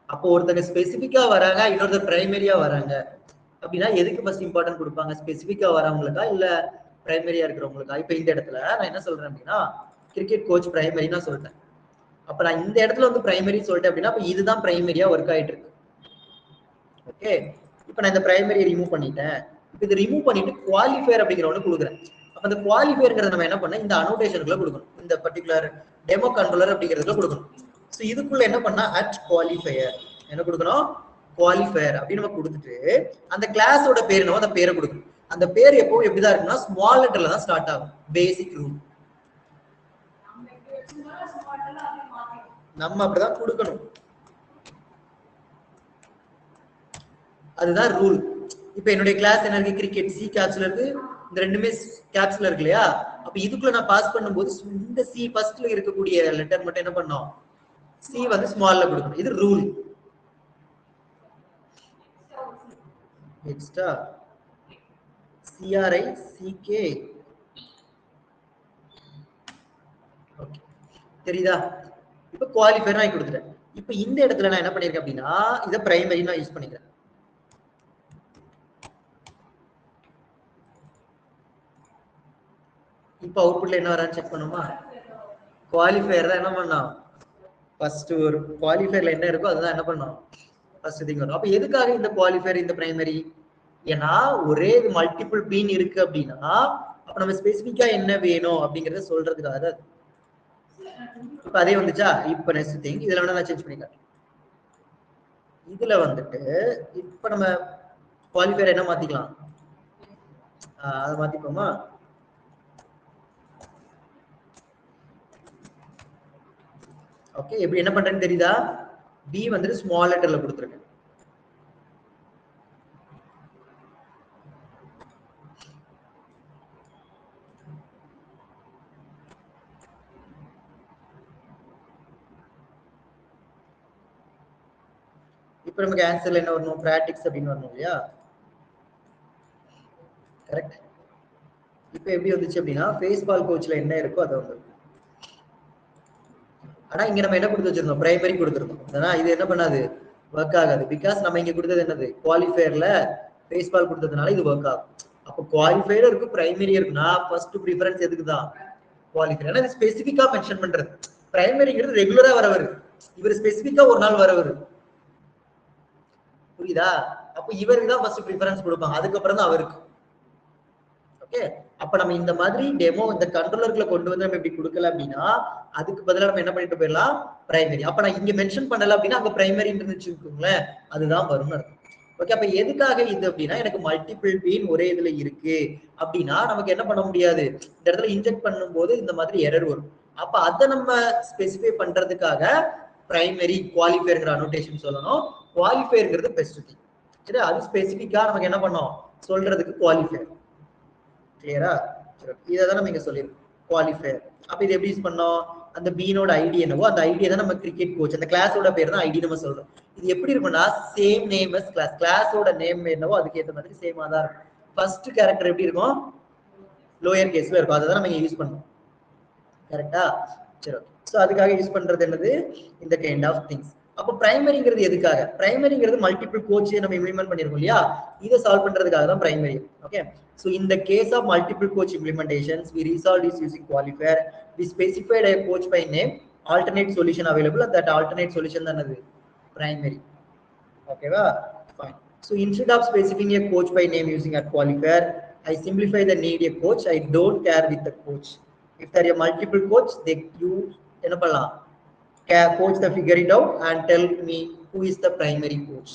அப்போ ஒருத்தங்க ஸ்பெசிபிக்கா வராங்க, இன்னொருத்தர் பிரைமரியா வராங்க அப்படின்னா எதுக்கு ஃபர்ஸ்ட் இம்பார்ட்டன்ட் கொடுப்பாங்க? ஸ்பெசிபிக்கா வரவங்களுக்கா இல்ல பிரைமரியா இருக்கிறவங்களுக்கா? இப்ப இந்த இடத்துல நான் என்ன சொல்றேன் அப்படின்னா கிரிக்கெட் கோச் பிரைமரி நான் சொல்லிட்டேன். அப்ப நான் இந்த இடத்துல வந்து பிரைமரி சொல்லிட்டேன் அப்படின்னா அப்ப இதுதான் பிரைமரியா ஒர்க் ஆயிட்டு இருக்கு. ஓகே, இப்ப நான் இந்த பிரைமரியை ரிமூவ் பண்ணிட்டேன். இப்ப இதை ரிமூவ் பண்ணிட்டு குவாலிஃபையர் அப்படிங்கிற ஒன்று கொடுக்குறேன். அப்ப அந்த குவாலிஃபையர்ங்கிறத நம்ம என்ன பண்ண இந்த அனோடேஷனுக்குள்ள கொடுக்கணும், இந்த பர்டிகுலர் டெமோ கண்ட்ரோலர் அப்படிங்கிறதுல கொடுக்கணும். ஸோ இதுக்குள்ள என்ன பண்ணா அட் குவாலிஃபையர் என்ன கொடுக்கணும்? குவாலிஃபையர் அப்படின்னு நம்ம கொடுத்துட்டு அந்த கிளாஸோட பேர் நம்ம அந்த பேரை கொடுக்கணும். அந்த பேர் எப்பவும் எப்படிதான் இருக்குன்னா ஸ்மால் லெட்டர்ல தான் ஸ்டார்ட் ஆகும். பேசிக் ரூல் நம்ம அப்படிதான் கொடுக்கணும். அதுதான் ரூல். இப்ப என்னுடைய கிளாஸ் என்ன இருக்கு? கிரிக்கெட் சி கேப்ஸ்ல இருக்கு, இந்த ரெண்டுமே கேப்ஸ்ல இருக்கு இல்லையா? அப்ப இதுக்குள்ள நான் பாஸ் பண்ணும்போது இந்த சி ஃபர்ஸ்ட்ல இருக்கக்கூடிய லெட்டர் மட்டும் என்ன பண்ணோம்? சி வந்து ஸ்மால்ல கொடுக்கணும். இது ரூல். Extra CRICK. ஓகே, தெரியுதா? இப்ப குவாலிஃபயர் நான் கொடுத்துட்டேன். இப்ப இந்த இடத்துல நான் என்ன பண்ணிருக்கேன் அப்படின்னா இதை பிரைமரி நான் யூஸ் பண்ணிக்கிறேன். இப்ப அவுட்புட்ல என்ன வரான்னு செக் பண்ணுமா? குவாலிஃபயர் தான் என்ன பண்ணோம், ஃபர்ஸ்ட் ஒரு குவாலிஃபயர்ல என்ன இருக்கோ அதுதான் என்ன பண்ணோம், ஃபர்ஸ்ட் திங் வரும். அப்ப எதுக்காக இந்த குவாலிஃபயர் இந்த பிரைமரி? ஏன்னா ஒரே இது மல்டிபிள் பீன் இருக்கு அப்படின்னா அப்ப நம்ம ஸ்பெசிபிக்கா என்ன வேணும் அப்படிங்கறத சொல்றதுக்காக. இப்ப அதே வந்துச்சா? இப்ப நெக்ஸ்ட் திங் இதுல வேணா நான் சேஞ்ச் பண்ணிக்கிறேன். இதுல வந்துட்டு இப்ப நம்ம குவாலிஃபயர் என்ன மாத்திக்கலாம், அதை மாத்திப்போமா? ஓகே, எப்படி என்ன பண்றேன்னு தெரியுதா? பி வந்துட்டு ஸ்மால் லெட்டர்ல கொடுத்துருக்கேன். இப்ப நமக்கு ஆன்சர்ல என்ன வரணும், பிராக்டிக்ஸ் அப்படின்னு வரணும் இல்லையா? கரெக்ட். இப்ப எப்படி வந்துச்சு அப்படின்னா பேஸ்பால் கோச்ல என்ன இருக்கோ அதை வந்து, ஆனா இங்க நம்ம என்ன கொடுத்து வச்சிருந்தோம், பிரைமரி கொடுத்துருந்தோம். ஆனா இது என்ன பண்ணாது, ஒர்க் ஆகாது. பிகாஸ் நம்ம இங்க கொடுத்தது என்னது, குவாலிஃபயர்ல பேஸ்பால் கொடுத்ததுனால இது ஒர்க் ஆகும். அப்ப குவாலிஃபயர் இருக்கு, பிரைமரி இருக்குன்னா ஃபர்ஸ்ட் ப்ரிஃபரன்ஸ் எதுக்கு தான், குவாலிஃபயர். ஆனா இது ஸ்பெசிபிக்கா மென்ஷன் பண்றது. பிரைமரிங்கிறது ரெகுலரா வரவர், இவர் ஸ்பெசிபிக்கா ஒரு நாள் வரவர். புரியுதா? அப்ப இவருக்கு தான் ஃபர்ஸ்ட் ப்ரிஃபரன்ஸ் கொடுப்பாங்க, அதுக்கப்புறம் தான் அவருக்கு. ஓகே, அப்ப நம்ம இந்த மாதிரி டெமோ இந்த கண்ட்ரோலர்ல கொண்டு வந்து நம்ம இப்படி கொடுக்கல அப்படின்னா அதுக்கு பதிலா நம்ம என்ன பண்ணிட்டு போயிடலாம், பிரைமரி. அப்ப நான் இங்க மென்ஷன் பண்ணல அப்படின்னா அங்க பிரைமரி இருந்துச்சுங்களேன், அதுதான் வரும்னு அர்த்தம். ஓகே, அப்ப எதுக்காக இது அப்படின்னா எனக்கு மல்டிபிள் பீன் ஒரே இதுல இருக்கு அப்படின்னா நமக்கு என்ன பண்ண முடியாது, இந்த இடத்துல இன்ஜெக்ட் பண்ணும்போது இந்த மாதிரி எரர் வரும். அப்ப அதை நம்ம ஸ்பெசிஃபை பண்றதுக்காக பிரைமரி குவாலிஃபயர்ங்கிற அனோட்டேஷன் சொல்லணும். குவாலிஃபயர்ங்கிறது பெஸ்ட் திங். சரி, அது ஸ்பெசிஃபிக்கா நமக்கு என்ன பண்ணோம் சொல்றதுக்கு குவாலிஃபயர். கிளியரா? இதான் நம்ம இங்க சொல்லிருக்கோம் குவாலிஃபயர். அப்ப இது எப்படி யூஸ் பண்ணோம், அந்த பீனோட ஐடி என்னவோ அந்த ஐடியை தான் நம்ம கிரிக்கெட் கோச், அந்த கிளாஸோட பேர் தான் ஐடி நம்ம சொல்றோம். இது எப்படி இருக்கும்னா சேம் நேம் அஸ் கிளாஸ், கிளாஸோட நேம் என்னவோ அதுக்கு ஏற்ற மாதிரி சேமா தான் இருக்கும். ஃபர்ஸ்ட் கேரக்டர் எப்படி இருக்கும், லோயர் கேஸ்ல இருக்கும், அதை தான் நம்ம இங்க யூஸ் பண்ணோம். கரெக்டா? சரி, ஓகே. ஸோ அதுக்காக யூஸ் பண்றது என்னது, இந்த கைண்ட் ஆஃப் திங்ஸ். அப்போ பிரைமரிங்கிறது எதுக்காக, பிரைமரிங்கிறது மல்டிபிள் கோச் நம்ம இம்ப்ளிமெண்ட் பண்ணிருக்கோம் இல்லையா, இதை சால்வ் பண்றதுக்காக தான் primary. Okay, so in the case of multiple coach implementations we resolved this using qualifier. We specified a coach by name, alternate solution available, and that alternate solution தான் அது primary. Okay வா? Fine. So instead of specifying a coach by name using a qualifier, I simplify the need a coach. I don't care with the coach. If there are multiple coach, they you என்ன பண்ணலாம், coach the figure it out and tell me who is the primary coach.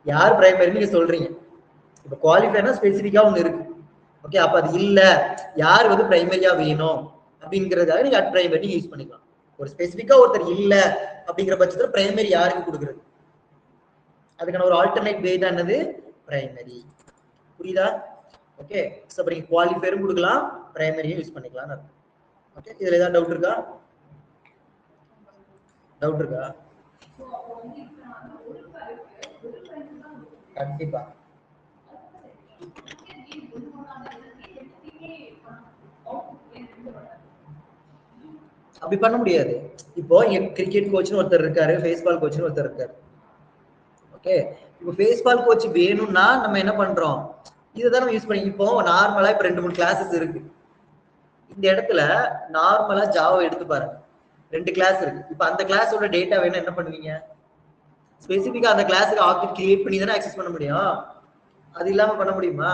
யார் primary நீங்க சொல்றீங்க. இப்ப குவாலிஃபயர்னா ஸ்பெசிஃபிக்கா ஒண்ணு இருக்கு. Okay, அப்ப அது இல்ல, யார் வந்து பிரைமரியா வேணும் அப்படிங்கறதுக்காக நீங்க அட் பிரைமரி யூஸ் பண்ணிக்கலாம். ஒரு ஸ்பெசிஃபிக்கா ஒருத்தர் இல்ல அப்படிங்கிற பட்சத்துல பிரைமரி யாருக்கு கொடுக்குறது, அதுக்கான ஒரு ஆல்டர்னேட் வே தான் என்னது, பிரைமரி. புரியுதா? ஓகே, சோ அப்ப நீங்க குவாலிஃபயரும் கொடுக்கலாம், பிரைமரியும் யூஸ் பண்ணிக்கலாம். ஓகே, இதுல ஏதாவது டவுட் இருக்கா? டவுட் இருக்கா? கண்டிப்பா அப்படி பண்ண முடியாது. இப்போ கிரிக்கெட் கோச்னு ஒருத்தர் இருக்காரு, பேஸ்பால் கோச்னு ஒருத்தர் இருக்காரு. ஓகே, இப்போ பேஸ்பால் கோச் வேணும்னா நம்ம என்ன பண்றோம், இதுதான் நம்ம யூஸ் பண்ணி. இப்போ நார்மலா இப்ப 2-3 கிளாஸஸ் இருக்கு. இந்த இடத்துல நார்மலா ஜாவா எடுத்து பாருங்க, 2 கிளாஸ் இருக்கு. இப்போ அந்த கிளாஸோட டேட்டா வேணும், என்ன பண்ணுவீங்க, ஸ்பெசிஃபிக்கா அந்த கிளாஸுக்கு ஆப்ஜெக்ட் கிரியேட் பண்ணி தானே ஆக்சஸ் பண்ண முடியும். அது இல்லாம பண்ண முடியுமா?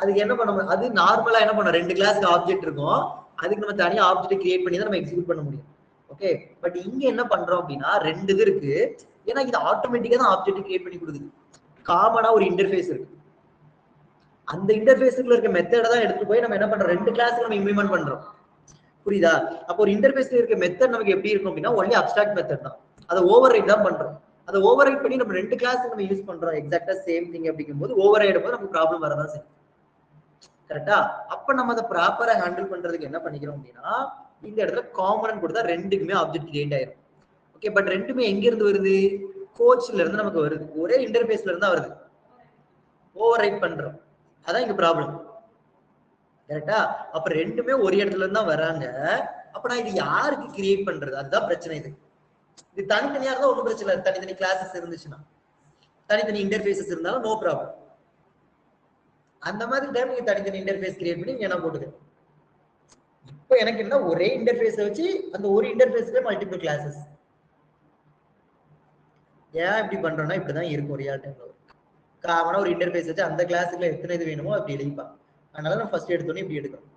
அதுக்கு என்ன பண்ண முடியும், அது நார்மலா என்ன பண்ண, 2 கிளாஸ்க்கு ஆப்ஜெக்ட் இருக்கும், அதுக்கு நம்ம தனியா ஆப்ஜெக்ட் கிரியேட் பண்ணி தான் நம்ம எக்ஸிக்யூட் பண்ண முடியும். ஓகே, பட் இங்க என்ன பண்றோம் அப்படின்னா 2 இது இருக்கு. ஏன்னா இது ஆட்டோமேட்டிக்கா தான் ஆப்ஜெக்ட் கிரியேட் பண்ணி கொடுக்குது. காமனா ஒரு இன்டர்ஃபேஸ் இருக்கு, அந்த இன்டர்ஃபேஸ்க்குள்ள இருக்க மெத்தட தான் எடுத்து போய் நம்ம என்ன பண்றோம், 2 கிளாஸ்க்கு நம்ம இம்ப்ளிமெண்ட் பண்றோம். புரியுதா? அப்போ ஒரு இன்டர்ஃபேஸ்ல இருக்க மெத்தட் நமக்கு எப்படி இருக்கும் அப்படின்னா ஒன்லி அப்ஸ்ட்ராக்ட் மெத்தட் தான், அதை ஓவர் ரைட் தான் பண்றோம். அதை ஓவர் ரைட் பண்ணி நம்ம 2 கிளாஸ்க்கு நம்ம யூஸ் பண்றோம் எக்ஸாக்டா சேம் திங் அப்படிங்கும்போது ஓவர் ரைட் போது நமக்கு ப்ராப்ளம் வரதான் செய்யும். கரெக்டா? அப்ப நம்ம அதை ப்ராப்பரா ஹேண்டில் பண்றதுக்கு என்ன பண்ணிக்கிறோம் அப்படின்னா இந்த இடத்துல காமன் கொடுத்தா ரெண்டுக்குமே ஆப்ஜெக்ட் கிரியேட் ஆயிரும். ஓகே, பட் ரெண்டுமே எங்க இருந்து வருது, கோச்ல இருந்து நமக்கு வருது, ஒரே இன்டர்ஃபேஸ்ல இருந்து வருது. ஓவர் ரைட் பண்றோம். அதான் இங்க ப்ராப்ளம். கரெக்டா? அப்ப ரெண்டுமே ஒரு இடத்துல இருந்து தான் வராங்க. அப்ப நான் இது யாருக்கு கிரியேட் பண்றது? அதுதான் பிரச்சனை. இது தனித்தனியா இருந்தா ஒன்றும் பிரச்சனை இல்லை. தனித்தனி கிளாஸஸ் இருந்துச்சுன்னா, தனித்தனி இன்டர்ஃபேஸஸ் இருந்தாலும் நோ ப்ராப்ளம். அந்த மாதிரி டைம் நீங்க தனித்தனி இன்டர்ஃபேஸ் கிரியேட் பண்ணி என்ன போட்டுக்கணும். இப்போ எனக்கு என்ன, ஒரே இன்டர்ஃபேஸை வச்சு அந்த ஒரு இன்டர்ஃபேஸ்ல மல்டிபிள் கிளாஸஸ். ஏன் இப்படி பண்றோம்னா இப்படிதான் இருக்கும் ரியல் டைம்ல. காமனா ஒரு இன்டர்ஃபேஸ் வச்சு அந்த கிளாஸுக்குள்ள எத்தனை இது வேணுமோ அப்படி எழுதிப்பான். அதனால நான் ஃபர்ஸ்ட் எடுத்தோன்னே இப்படி எடுக்கணும்.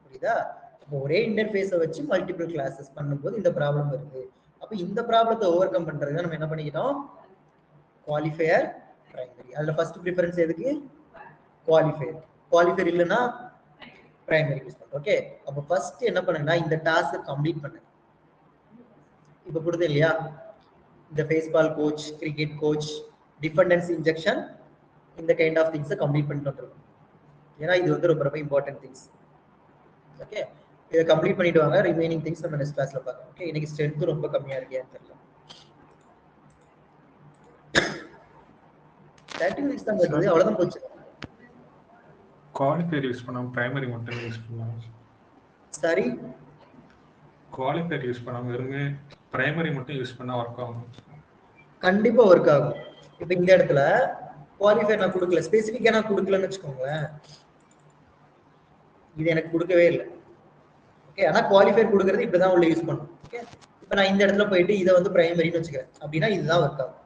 புரியுதா? அப்போ ஒரே இன்டர்ஃபேஸை வச்சு மல்டிபிள் கிளாஸஸ் பண்ணும்போது இந்த ப்ராப்ளம் வருது. அப்ப இந்த ப்ராப்ளத்தை ஓவர் கம் பண்றதுக்கு நம்ம என்ன பண்ணிக்கிட்டோம், குவாலிஃபையர் பிரைமரி. அதுல ஃபர்ஸ்ட் ப்ரிஃபரன்ஸ் எதுக்கு, குவாலிஃபையர். குவாலிஃபையர் இல்லைன்னா பிரைமரி யூஸ் பண்ணுறோம். ஓகே, அப்போ ஃபர்ஸ்ட் என்ன பண்ணுங்கன்னா இந்த டாஸ்க்கை கம்ப்ளீட் பண்ணு. இப்போ கொடுத்தேன் இல்லையா, இந்த baseball coach, cricket coach, dependency injection, இந்த கைண்ட் ஆஃப் திங்ஸை கம்ப்ளீட் பண்ணிட்டு வந்துருக்கோம். ஏன்னா இது வந்து ரொம்ப ரொம்ப இம்பார்ட்டன்ட் திங்ஸ். ஓகே, இதை கம்ப்ளீட் பண்ணிட்டு வாங்க. ரிமைனிங் திங்ஸ் நம்ம நெக்ஸ்ட் கிளாஸ்ல பார்க்கலாம். ஓகே, இன்னைக்கு ஸ்ட்ரென்த் ரொம்ப கம்மியா இருக்கேன்னு தெரியல. 30 மினிட்ஸ் தான் வருது, அவ்வளவுதான் போச்சு. குவாலிஃபையர் யூஸ் பண்ணாம பிரைமரி மட்டும் யூஸ் பண்ணலாம். சரி, குவாலிஃபையர் யூஸ் பண்ணாம வெறுமே பிரைமரி மட்டும் யூஸ் பண்ணா ஒர்க் ஆகும். கண்டிப்பா ஒர்க் ஆகும். இப்ப இந்த இடத்துல குவாலிஃபையர் நான் கொடுக்கல, ஸ்பெசிஃபிக்கா நான் கொடுக்கலன்னு வச்சுக்கோங்களேன், இது எனக்கு கொடுக்கவே இல்லை. ஓகே, ஆனா குவாலிஃபையர் கொடுக்கறது இப்படிதான் உள்ள யூஸ் பண்ணும். ஓகே, இப்ப நான் இந்த இடத்துல போயிட்டு இதை வந்து பிரைமரின்னு வச்சுக்கிறேன் அப்படின்னா இதுதான் ஒர்க் ஆகும்.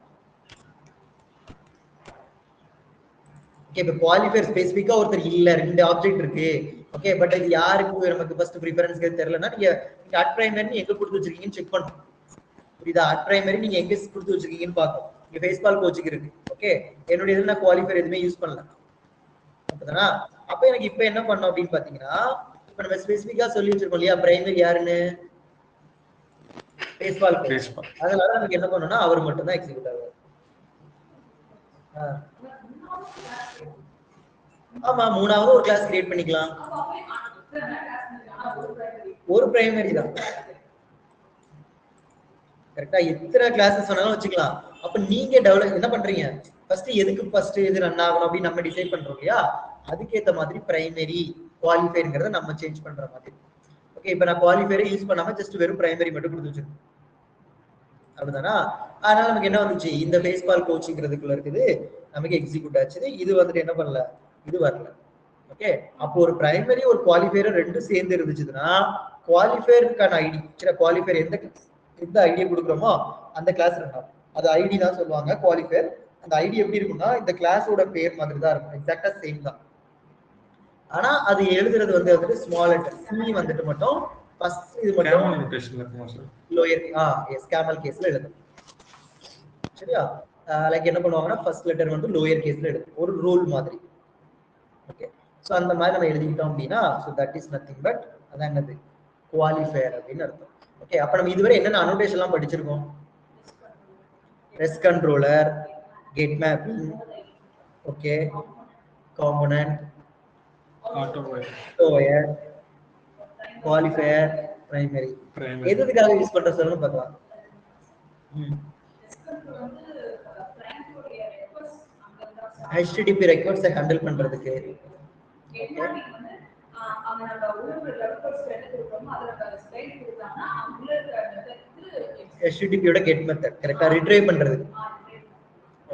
ஓகே, இப்ப குவாலிஃபையர் ஸ்பெசிஃபிக்கா ஒருத்தர் இல்ல, ரெண்டு ஆப்ஜெக்ட் இருக்கு. ஓகே, பட் இது யாருக்கு நமக்கு ஃபர்ஸ்ட் ப்ரிஃபரன்ஸ் தெரியலன்னா நீங்க அட் பிரைமரி எங்க கொடுத்து வச்சிருக்கீங்கன்னு செக் பண்ணணும். புரியுதா? அட் பிரைமரி நீங்க எங்க கொடுத்து வச்சிருக்கீங்கன்னு பார்க்கணும். இங்க பேஸ்பால் கோச்சிங் இருக்கு. ஓகே, என்னுடைய இதுல நான் குவாலிஃபையர் எதுவுமே யூஸ் பண்ணல. அப்படிதானா? அப்ப எனக்கு இப்ப என்ன பண்ணணும் அப்படின்னு பாத்தீங்கன்னா, இப்ப நம்ம ஸ்பெசிஃபிக்கா சொல்லி வச்சிருக்கோம் இல்லையா, பிரைமரி யாருன்னு, பேஸ்பால் கோச். அதனால நமக்கு என்ன பண்ணணும்னா அவர் மட்டும் தான் எக்ஸிக்யூட் ஆகுவார். ஆமா, மூணாவது ஒரு கிளாஸ் கிரியேட் பண்ணிக்கலாம். ஒரு பிரைமரி தான். கரெக்டா? எத்தனை கிளாஸஸ் வேணாலும் வச்சுக்கலாம். அப்ப நீங்க டெவலப் என்ன பண்றீங்க, ஃபர்ஸ்ட் எதுக்கு ஃபர்ஸ்ட் இது ரன் ஆகணும் அப்படின்னு நம்ம டிசைட் பண்றோம் இல்லையா, அதுக்கேற்ற மாதிரி பிரைமரி குவாலிஃபையர்ங்கிறத நம்ம சேஞ்ச் பண்ற மாதிரி. ஓகே, இப்ப நான் குவாலிஃபையரை யூஸ் பண்ணாம ஜஸ்ட் வெறும் பிரைமரி மட்டும் கொடுத்து வச்சிருக்கேன். அப்படிதானா? அதனால நமக்கு என்ன வந்துச்சு, இந்த பேஸ்பால் கோச்சிங்கிறதுக்குள்ள இருக்குது, நமக்கு எக்ஸிக்யூட் ஆச்சு. இது வந்துட்டு என்ன பண்ணல, இது வரல. ஓகே, அப்போ ஒரு பிரைமரி ஒரு குவாலிஃபையர் ரெண்டும் சேர்ந்து இருந்துச்சுன்னா குவாலிஃபையருக்கான ஐடி, சரி குவாலிஃபையர் எந்த ஐடியை கொடுக்குறோமோ அந்த கிளாஸ் ரன் ஆகும். அது ஐடி தான் சொல்லுவாங்க குவாலிஃபையர். அந்த ஐடி எப்படி இருக்கும்னா இந்த கிளாஸோட பேர் மாதிரி தான் இருக்கும், எக்ஸாக்டா சேம் தான். ஆனா அது எழுதுறது வந்துட்டு ஸ்மால் லெட்டர் சி வந்துட்டு மட்டும் ஃபர்ஸ்ட் இது மட்டும் லோயர் எஸ் கேமல் கேஸ்ல எழுதணும். சரியா? லைக் என்ன பண்ணுவாங்கன்னா ஃபர்ஸ்ட் லெட்டர் வந்து லோயர் கேஸ்ல எழுதணும், ஒரு ரூல் மாதிரி. ஓகே, சோ அந்த மாதிரி நம்ம எழுதிட்டோம் அப்படின்னா so that is nothing but அதான் என்னது, குவாலிஃபையர் அப்படின்னு அர்த்தம். ஓகே, அப்ப நம்ம இதுவரை என்னென்ன அனோடேஷன் எல்லாம் படிச்சிருக்கோம், rest controller, get mapping, okay, component, autowire, qualifier, primary. எதுக்காக யூஸ் பண்ற சொல்லணும் பார்க்கலாம். HTTP ரெக்வெஸ்ட் ஹேண்டில் பண்றதுக்கு. HTTP யோட கெட் மெத்தட் கரெக்ட்டா ரிட்ரைவ் பண்றது.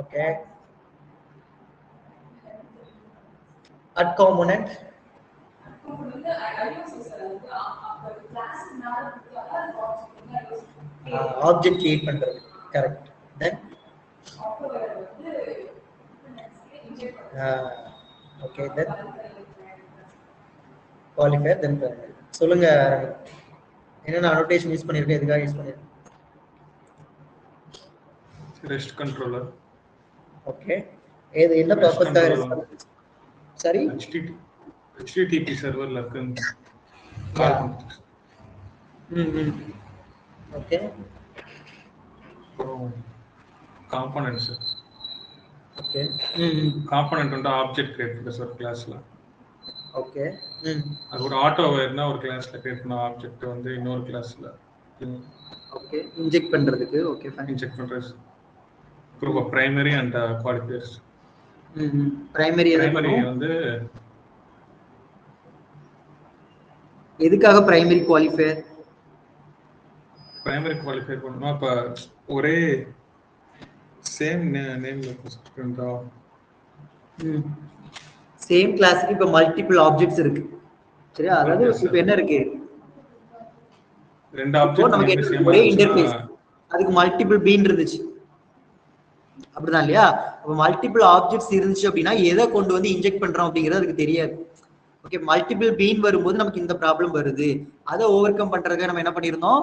Okay, at component object create பண்றது. Correct. Then okay, then qualifier, then primary. சொல்லுங்க, என்னென்ன அனோடேஷன் யூஸ் பண்ணிருக்கேன், எதுக்காக யூஸ் பண்ணிருக்கேன்? Rest controller. ஓகே, இது என்ன பர்பஸ்க்காக? சரி, HTTP சர்வர்ல இருக்கு கால் பண்ணுது. Okay, components. ஓகே, காம்போனன்ட் வந்து ஆப்ஜெக்ட் கிரியேட் பண்ற ஒரு கிளாஸ்ல. ஓகே, அது ஒரு ஆட்டோவயர்னா ஒரு கிளாஸ்ல கிரியேட் பண்ண ஆப்ஜெக்ட் வந்து இன்னொரு கிளாஸ்ல ஓகே இன்ஜெக்ட் பண்றதுக்கு. Okay, fine. இன்ஜெக்ட் பண்றது group of primary and qualifiers. Primary primary வந்து எதுக்காக பிரைமரி குவாலிஃபயர்? பிரைமரி குவாலிஃபை பண்ணணும். அப்ப ஒரே சேம் நேம்ல இருந்தா சேம் கிளாஸுக்கு இப்போ மல்டிபிள் ஆப்ஜெக்ட்ஸ் இருக்கு. சரியா? அதாவது இப்போ என்ன இருக்கு, ரெண்டு இப்போ ஆப்ஜெக்ட் நமக்கு நேம் என்ன சேமா ஒரே இருந்துச்சுன்னா இன்டர்ஃபேஸ், அதுக்கு மல்டிபிள் பீன் இருந்துச்சு அப்படிதான் இல்லையா? இப்போ மல்டிபிள் ஆப்ஜெக்ட்ஸ் இருந்துச்சு அப்படின்னா எதை கொண்டு வந்து இன்ஜெக்ட் பண்றோம் அப்படிங்கிறது அதுக்கு தெரியாது. ஓகே, மல்டிபிள் பீன் வரும்போது நமக்கு இந்த ப்ராப்ளம் வருது. அதை ஓவர் கம் பண்றதுக்கு நம்ம என்ன பண்ணிருந்தோம்,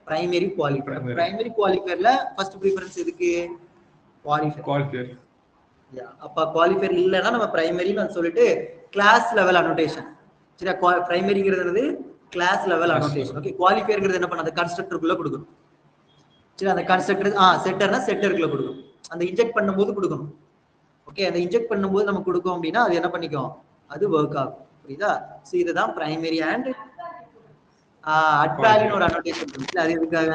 பிரைமரி குவாலிஃபயர். பிரைமரி குவாலிஃபயர்ல ஃபர்ஸ்ட் ப்ரிஃபரன்ஸ் எதுக்கு, குவாலிஃபயர். அப்ப குவாலிஃபயர் இல்லைன்னா நம்ம பிரைமரின்னு சொல்லிட்டு கிளாஸ் லெவல் அனோடேஷன். சரியா? பிரைமரிங்கிறது கிளாஸ் லெவல் அனோடேஷன். ஓகே, குவாலிஃபயர்ங்கிறது என்ன பண்ணது, கன்ஸ்ட்ரக்டருக்குள்ள கொடுக்கணும். சரி, அந்த கன்ஸ்ட்ரக்டர் செட்டர்னா செட்டருக்குள்ள கொடுக்கணும், அந்த இன்ஜெக்ட் பண்ணும்போது கொடுக்கணும். ஓகே, அந்த இன்ஜெக்ட் பண்ணும்போது நம்ம கொடுக்கும் அப்படின்னா அது என்ன பண்ணிக்கும், அது ஒர்க் ஆகும். புரியுதா? சோ இதுதான் பிரைமரி அண்ட் அட் வேல்யூன்னு ஒரு அனோடேஷன் இருக்கு. அது எதுக்காக,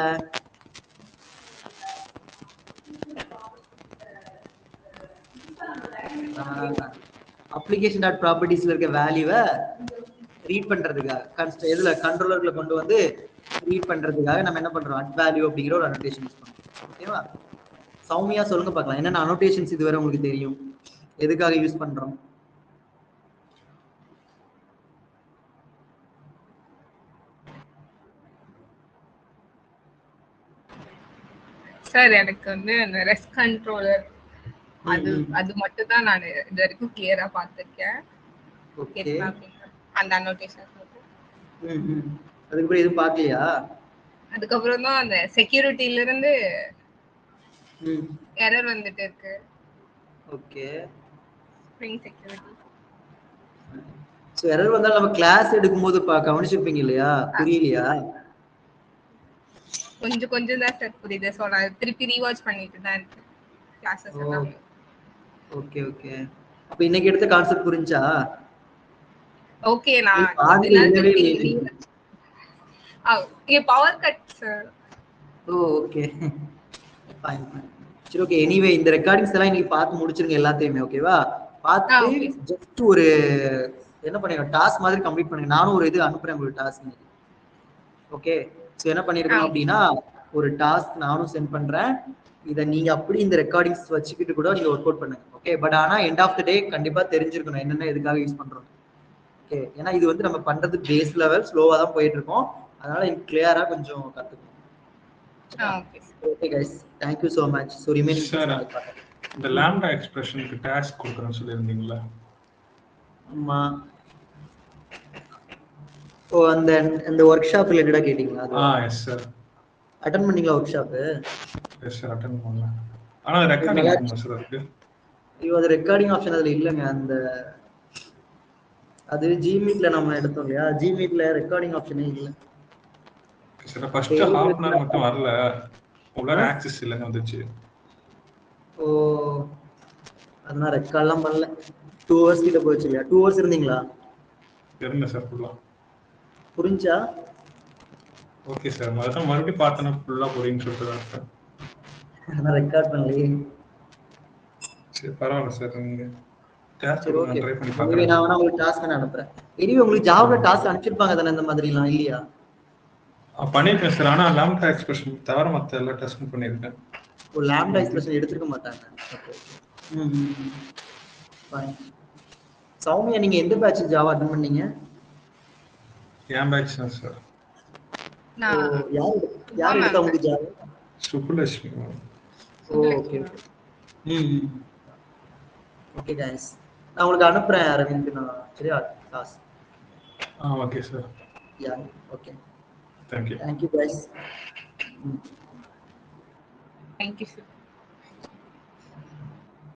அப்ளிகேஷன் டாட் ப்ராப்பர்ட்டிஸ்ல இருக்க வேல்யூவை ரீட் பண்றதுக்காக, எதுல கண்ட்ரோலர்ல கொண்டு வந்து ரீட் பண்றதுக்காக நம்ம என்ன பண்றோம், அட் வேல்யூ அப்படிங்கிற ஒரு அனோடேஷன் யூஸ் பண்றோம். ஓகேவா? சௌமியா சொல்லுங்க பார்க்கலாம், என்னென்ன அனோடேஷன்ஸ் இதுவரை உங்களுக்கு தெரியும், எதுக்காக யூஸ் பண்றோம்? சார் எனக்கு வந்து அந்த ரெஸ்ட் கண்ட்ரோலர் அது மட்டும் தான் நான் இது வரைக்கும் கிளியரா பார்த்திருக்கேன். ஓகே, அந்த அனோடேஷன் அதுக்கப்புறம் எதுவும் பார்க்கலையா? அதுக்கப்புறம் தான் அந்த செக்யூரிட்டில இருந்து எரர் வந்துட்டு இருக்கு. Okay, spring security. So error வந்தாலும் நம்ம கிளாஸ் எடுக்கும்போது கவனிச்சிருப்பீங்க இல்லையா, புரியலையா? கொஞ்சம் தான் சார் புரியுது. சோ நான் திருப்பி ரீவாட்ச் பண்ணிட்டு தான் இருக்கேன் கிளாसेस எல்லாமே. ஓகே ஓகே, அப்ப இன்னைக்கு எடுத்த கான்செப்ட் புரிஞ்சா? ஓகே, நான் power cut sir. Okay fine fine, சரி ஓகே. எனிவே இந்த ரெக்கார்டிங்ஸ் எல்லாம் இன்னைக்கு பார்த்து முடிச்சிருங்க எல்லாத்தையுமே. ஓகேவா? பார்த்து ஜஸ்ட் ஒரு என்ன பண்ணுங்க, டாஸ்க் மாதிரி கம்ப்ளீட் பண்ணுங்க. நானும் ஒரு இது அனுப்புறேன் உங்களுக்கு டாஸ்க். ஓகே, சோ என்ன பண்ணிருக்கோம் அப்படின்னா, ஒரு டாஸ்க் நானும் சென்ட் பண்றேன். இதை நீங்க அப்படி இந்த ரெக்கார்டிங்ஸ் வச்சுக்கிட்டு கூட நீங்க ஒர்க் அவுட் பண்ணுங்க. ஓகே, பட் ஆனா எண்ட் ஆஃப் த டே கண்டிப்பா தெரிஞ்சிருக்கணும் என்னென்ன எதுக்காக யூஸ் பண்றோம். ஓகே, ஏன்னா இது வந்து நம்ம பண்றது பேஸ் லெவல் ஸ்லோவா தான் போயிட்டு இருக்கோம். அதனால எனக்கு கிளியரா கொஞ்சம் கத்துக்கணும். Okay guys, thank you so much. So remaining இந்த லாம்டா எக்ஸ்பிரஷனுக்கு டாஸ்க் கொடுக்கறேன்னு சொல்லிருந்தீங்களா? ஆமா. ஓ, அந்த வொர்க் ஷாப் ரிலேட்டடா கேட்டிங்களா? Yes sir. அட்டெண்ட் பண்ணீங்களா work shop? Yes sir, attend பண்ணேன். ஆனா ரெக்கார்டிங் இருக்குமா சார் அதுக்கு? ஐயோ, அது ரெக்கார்டிங் ஆப்ஷன் அதுல இல்லங்க. அந்த அது ஜிமீட்ல நம்ம எடுத்தோம் இல்லையா, ஜிமீட்ல ரெக்கார்டிங் ஆப்ஷனே இல்ல sir. First half an hour மட்டும் வரல, உள்ளார ஆக்சஸ் இல்லன்னு வந்துச்சு. ஓ, அதனால ரெக்கார்ட்லாம் பண்ணல. 2 hours கிட்ட போச்சு இல்லையா? 2 hours இருந்தீங்களா? இருந்தேன் சார் ஃபுல்லா. புரிஞ்சா? ஓகே சார், மறுபடியும் பார்த்தனா ஃபுல்லா புரியும்னு சொல்லிட்டு நான் ரெக்கார்ட் பண்ணலையே. சரி பரவாயில்ல சார், நீங்க சரி ஓகே. நான் வேணா உங்களுக்கு டாஸ்க் அனுப்புறேன். எனிவே உங்களுக்கு ஜாப்ல டாஸ்க் அனுப்பிச்சிருப்பாங்க தானே இந்த மாதிரிலாம் இல்லையா? பண்ணிருக்கேன் சார். ஆனா லாம்டா எக்ஸ்பிரஷன் தவிர மத்த எல்லா டாஸ்க்கும் பண்ணிருக்கேன். ஓ, லாம்டா எக்ஸ்பிரஷன் எடுத்துக்க மாட்டாங்க. ஓகே. ஃபைன். சௌமியா, நீங்க எந்த பேட்ச் ஜாவா அட்டெண்ட் பண்ணீங்க? ஏன் பேட்ச் தான் சார். யார் எடுத்தா உங்களுக்கு Java? Subbulakshmi. Okay okay guys, நான் உங்களுக்கு அனுப்புறேன் அரவிந்த். நான் சரியா task. Okay sir. Yeah okay. Thank you. Thank you guys. Thank you sir.